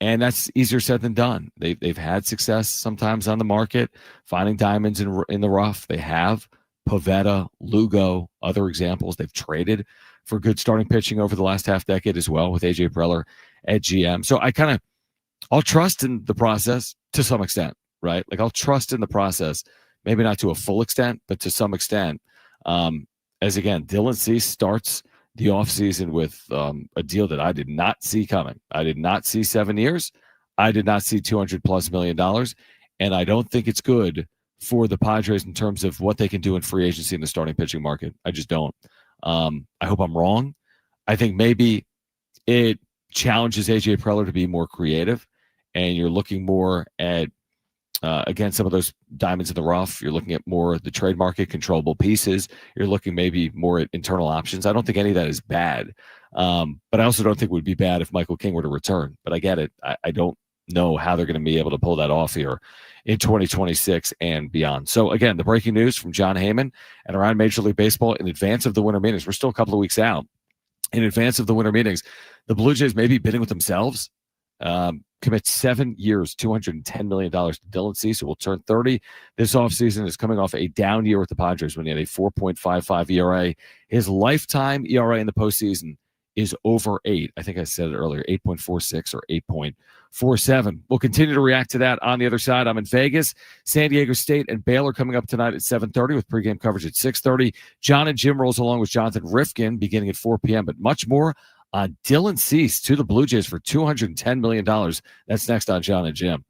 And that's easier said than done. They've had success sometimes on the market, finding diamonds in the rough. They have Pavetta, Lugo, other examples. They've traded for good starting pitching over the last half decade as well with AJ Preller at GM. So I'll trust in the process to some extent, right? Like I'll trust in the process, maybe not to a full extent, but to some extent. As again, Dylan Cease starts the offseason with a deal that I did not see coming. I did not see 7 years. I did not see $200+ million. And I don't think it's good for the Padres in terms of what they can do in free agency in the starting pitching market. I just don't. I hope I'm wrong. I think maybe it challenges AJ Preller to be more creative, and you're looking more at again, some of those diamonds in the rough. You're looking at more the trade market, controllable pieces. You're looking maybe more at internal options. I don't think any of that is bad. But I also don't think it would be bad if Michael King were to return. But I get it. I don't know how they're going to be able to pull that off here in 2026 and beyond. So again, the breaking news from Jon Heyman and around Major League Baseball in advance of the winter meetings. We're still a couple of weeks out. In advance of the winter meetings, the Blue Jays may be bidding with themselves. Commit 7 years, $210 million to Dylan Cease, who will turn 30 this offseason, is coming off a down year with the Padres when he had a 4.55 ERA. His lifetime ERA in the postseason is over 8. I think I said it earlier, 8.46 or 8.47. We'll continue to react to that on the other side. I'm in Vegas. San Diego State and Baylor coming up tonight at 7:30 with pregame coverage at 6:30. Jon and Jim rolls along with Jonathan Rifkin beginning at 4 p.m., but much more on Dylan Cease to the Blue Jays for $210 million. That's next on Jon and Jim.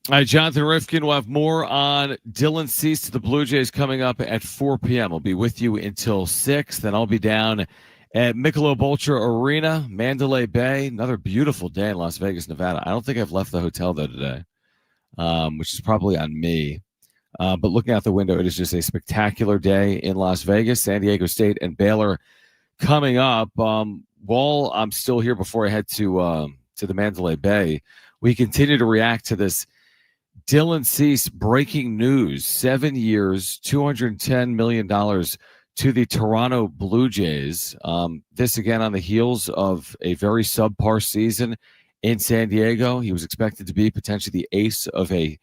All right, Jonathan Rifkin will have more on Dylan Cease to the Blue Jays coming up at 4 p.m. I'll be with you until 6. Then I'll be down at Michelob Ultra Arena, Mandalay Bay. Another beautiful day in Las Vegas, Nevada. I don't think I've left the hotel, though, today, which is probably on me. But looking out the window, it is just a spectacular day in Las Vegas. San Diego State and Baylor coming up. While I'm still here before I head to the Mandalay Bay, we continue to react to this Dylan Cease breaking news. 7 years, $210 million to the Toronto Blue Jays. This again on the heels of a very subpar season in San Diego. He was expected to be potentially the ace of a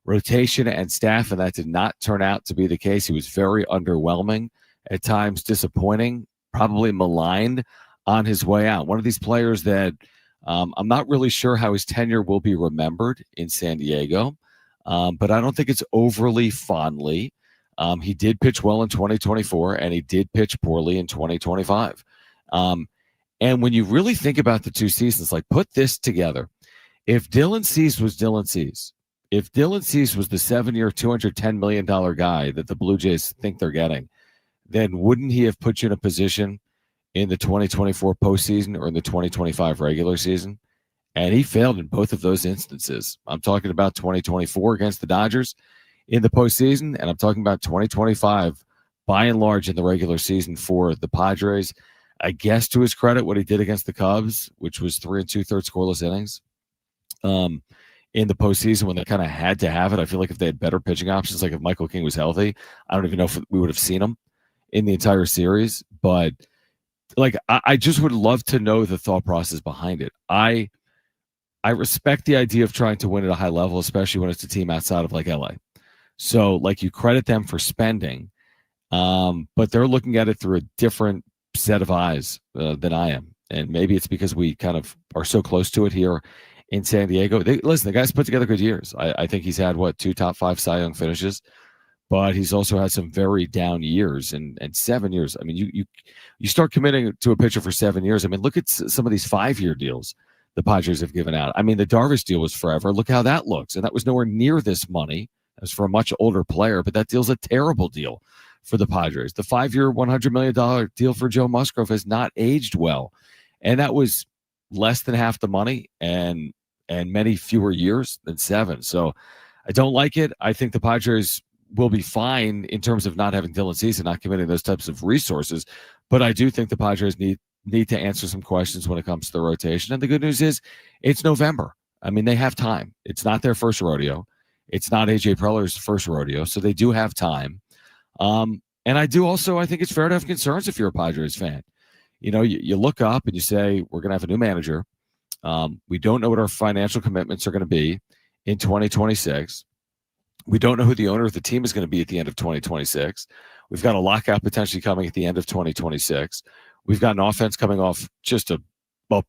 rotation and staff, and that did not turn out to be the case. He was very underwhelming, at times disappointing, probably maligned on his way out. One of these players that I'm not really sure how his tenure will be remembered in San Diego, but I don't think it's overly fondly. He did pitch well in 2024, and he did pitch poorly in 2025. And when you really think about the two seasons, like put this together. If Dylan Cease was Dylan Cease, if Dylan Cease was the 7-year, $210 million guy that the Blue Jays think they're getting, then wouldn't he have put you in a position in the 2024 postseason or in the 2025 regular season? And he failed in both of those instances. I'm talking about 2024 against the Dodgers in the postseason, and I'm talking about 2025 by and large in the regular season for the Padres. I guess to his credit, what he did against the Cubs, which was 3 2/3 scoreless innings, in the postseason when they kind of had to have it. I feel like if they had better pitching options, like if Michael King was healthy, I don't even know if we would have seen him in the entire series. But like, I just would love to know the thought process behind it. I respect the idea of trying to win at a high level, especially when it's a team outside of like LA. So like you credit them for spending, but they're looking at it through a different set of eyes than I am. And maybe it's because we kind of are so close to it here in San Diego. Listen, the guy's put together good years. I think he's had, 2 top 5 Cy Young finishes, but he's also had some very down years. And 7 years, I mean, you start committing to a pitcher for 7 years. I mean, look at some of these 5-year deals the Padres have given out. I mean, the Darvish deal was forever. Look how that looks. And that was nowhere near this money. It was for a much older player, but that deal's a terrible deal for the Padres. The 5-year, $100 million deal for Joe Musgrove has not aged well. And that was less than half the money and many fewer years than 7. So I don't like it. I think the Padres will be fine in terms of not having Dylan Cease and not committing those types of resources. But I do think the Padres need to answer some questions when it comes to the rotation. And the good news is it's November. I mean, they have time. It's not their first rodeo. It's not A.J. Preller's first rodeo. So they do have time. And I think it's fair to have concerns if you're a Padres fan. You know, you look up and you say, we're going to have a new manager. We don't know what our financial commitments are going to be in 2026. We don't know who the owner of the team is going to be at the end of 2026. We've got a lockout potentially coming at the end of 2026. We've got an offense coming off just a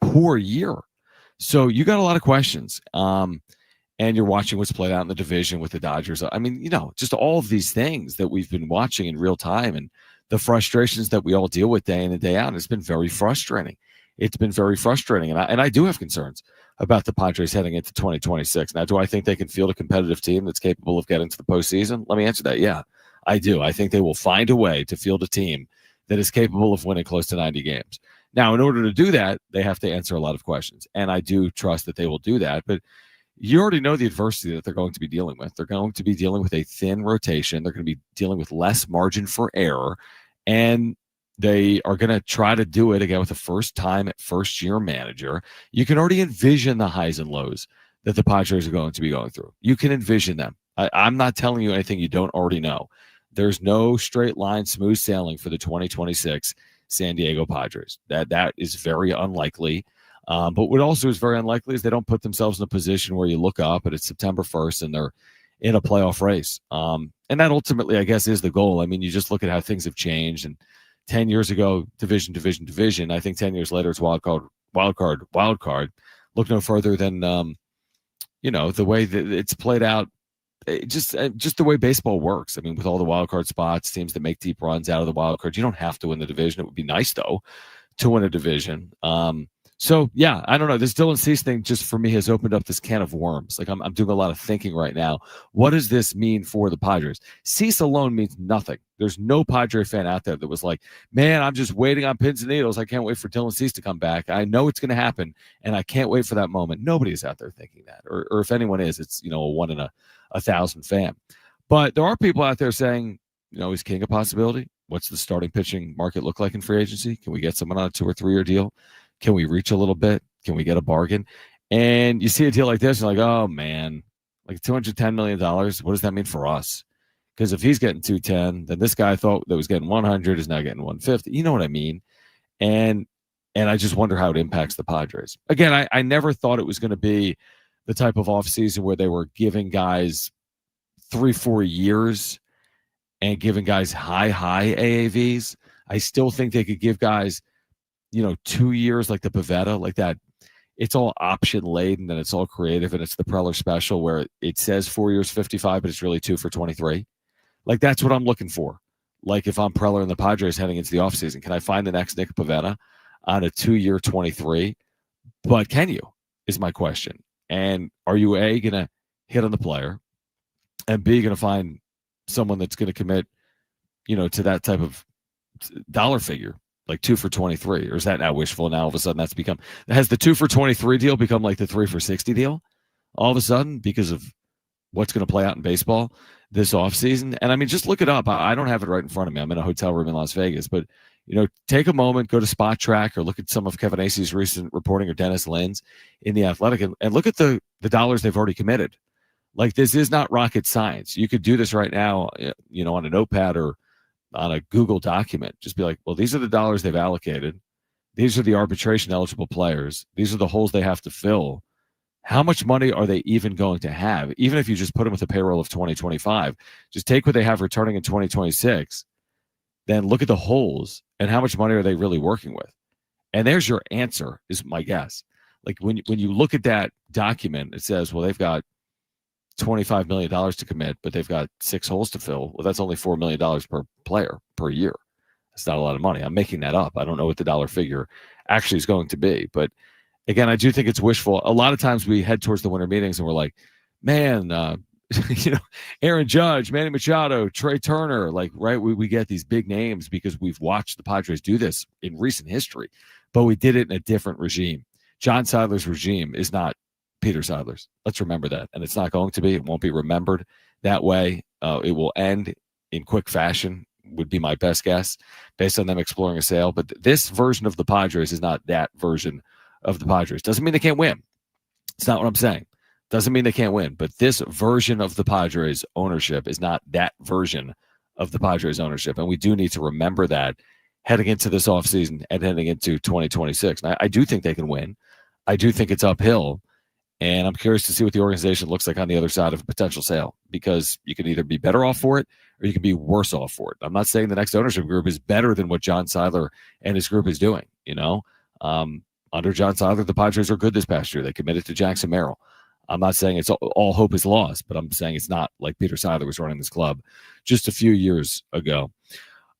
poor year. So you got a lot of questions. And you're watching what's played out in the division with the Dodgers. I mean, you know, just all of these things that we've been watching in real time and the frustrations that we all deal with day in and day out. It's been very frustrating. It's been very frustrating. And I do have concerns about the Padres heading into 2026. Now, do I think they can field a competitive team that's capable of getting to the postseason? Let me answer that. Yeah, I do. I think they will find a way to field a team that is capable of winning close to 90 games. Now, in order to do that, they have to answer a lot of questions. And I do trust that they will do that. But you already know the adversity that they're going to be dealing with. They're going to be dealing with a thin rotation. They're going to be dealing with less margin for error. And they are going to try to do it again with a first-year manager. You can already envision the highs and lows that the Padres are going to be going through. You can envision them. I'm not telling you anything you don't already know. There's no straight line, smooth sailing for the 2026 San Diego Padres. That is very unlikely. But what also is very unlikely is they don't put themselves in a position where you look up and it's September 1st and they're in a playoff race. And that ultimately, I guess, is the goal. I mean, you just look at how things have changed. And 10 years ago, division. I think 10 years later, it's wild card. Look no further than, the way that it's played out. Just the way baseball works. I mean, with all the wild card spots, teams that make deep runs out of the wild card, you don't have to win the division. It would be nice, though, to win a division. So yeah, I don't know. This Dylan Cease thing just for me has opened up this can of worms. Like I'm doing a lot of thinking right now. What does this mean for the Padres? Cease alone means nothing. There's no Padre fan out there that was like, man, I'm just waiting on pins and needles. I can't wait for Dylan Cease to come back. I know it's going to happen, and I can't wait for that moment. Nobody's out there thinking that, or if anyone is, it's a 1 in a 1,000 fan. But there are people out there saying, is King a possibility? What's the starting pitching market look like in free agency? Can we get someone on a 2 or 3 year deal? Can we reach a little bit? Can we get a bargain? And you see a deal like this, you're like, oh man, like $210 million. What does that mean for us? Because if he's getting 210, then this guy I thought that was getting 100 is now getting 150. You know what I mean? And I just wonder how it impacts the Padres. Again, I never thought it was going to be the type of offseason where they were giving guys 3-4 years and giving guys high AAVs. I still think they could give guys 2 years like the Pavetta, like that. It's all option laden and it's all creative, and it's the Preller special where it says 4 years 55, but it's really 2 for 23. Like that's what I'm looking for. Like if I'm Preller and the Padres heading into the offseason, can I find the next Nick Pavetta on a 2 year 23? But can you, is my question. And are you A, going to hit on the player, and B, going to find someone that's going to commit, to that type of dollar figure? Like 2 for 23, or is that now wishful? Now all of a sudden has the 2 for 23 deal become like the 3 for 60 deal all of a sudden because of what's going to play out in baseball this offseason? And I mean, just look it up. I don't have it right in front of me. I'm in a hotel room in Las Vegas, but take a moment, go to Spot Track or look at some of Kevin Acey's recent reporting or Dennis Lynn's in The Athletic and look at the dollars they've already committed. Like this is not rocket science. You could do this right now, on a notepad or on a Google document. Just be like, well, these are the dollars they've allocated. These are the arbitration eligible players. These are the holes they have to fill. How much money are they even going to have? Even if you just put them with a payroll of 2025, just take what they have returning in 2026, then look at the holes and how much money are they really working with? And there's your answer, is my guess. Like when you look at that document, it says, well, they've got $25 million to commit, but they've got 6 holes to fill. Well, that's only $4 million per player per year. That's not a lot of money. I'm making that up. I don't know what the dollar figure actually is going to be. But again, I do think it's wishful. A lot of times we head towards the winter meetings and we're like, man, Aaron Judge, Manny Machado, Trey Turner, like, right? We get these big names because we've watched the Padres do this in recent history, but we did it in a different regime. John Seidler's regime is not Peter Seidler's. Let's remember that. And it's not going to be. It won't be remembered that way. It will end in quick fashion, would be my best guess, based on them exploring a sale. But this version of the Padres is not that version of the Padres. Doesn't mean they can't win. It's not what I'm saying. Doesn't mean they can't win. But this version of the Padres ownership is not that version of the Padres ownership. And we do need to remember that heading into this offseason and heading into 2026. And I do think they can win. I do think it's uphill. And I'm curious to see what the organization looks like on the other side of a potential sale, because you can either be better off for it or you can be worse off for it. I'm not saying the next ownership group is better than what John Seidler and his group is doing. Under John Seidler, the Padres are good this past year. They committed to Jackson Merrill. I'm not saying it's all hope is lost, but I'm saying it's not like Peter Seidler was running this club just a few years ago.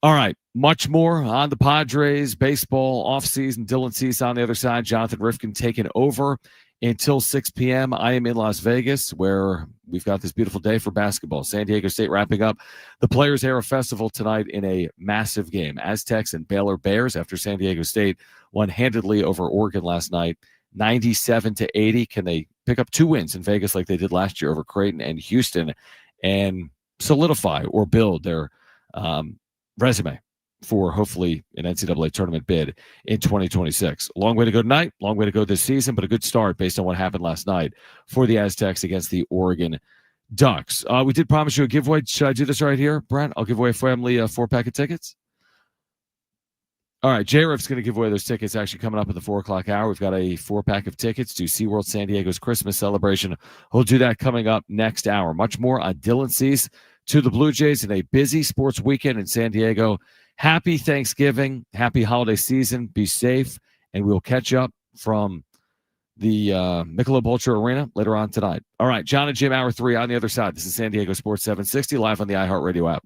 All right, much more on the Padres baseball offseason. Dylan Cease on the other side. Jonathan Rifkin taking over until 6 p.m. I am in Las Vegas, where we've got this beautiful day for basketball. San Diego State wrapping up the Players Era Festival tonight in a massive game. Aztecs and Baylor Bears, after San Diego State won handedly over Oregon last night, 97-80. Can they pick up 2 wins in Vegas like they did last year over Creighton and Houston and solidify or build their resume for hopefully an NCAA tournament bid in 2026. Long way to go tonight, long way to go this season, but a good start based on what happened last night for the Aztecs against the Oregon Ducks. We did promise you a giveaway. Should I do this right here, Brent? I'll give away a family 4-pack of tickets. All right, J-Riff's going to give away those tickets actually coming up at the 4 o'clock hour. We've got a 4-pack of tickets to SeaWorld San Diego's Christmas celebration. We'll do that coming up next hour. Much more on Dylan Cease to the Blue Jays in a busy sports weekend in San Diego. Happy Thanksgiving. Happy holiday season. Be safe. And we'll catch up from the Michelob Ultra Arena later on tonight. All right, Jon and Jim, Hour 3 on the other side. This is San Diego Sports 760 live on the iHeartRadio app.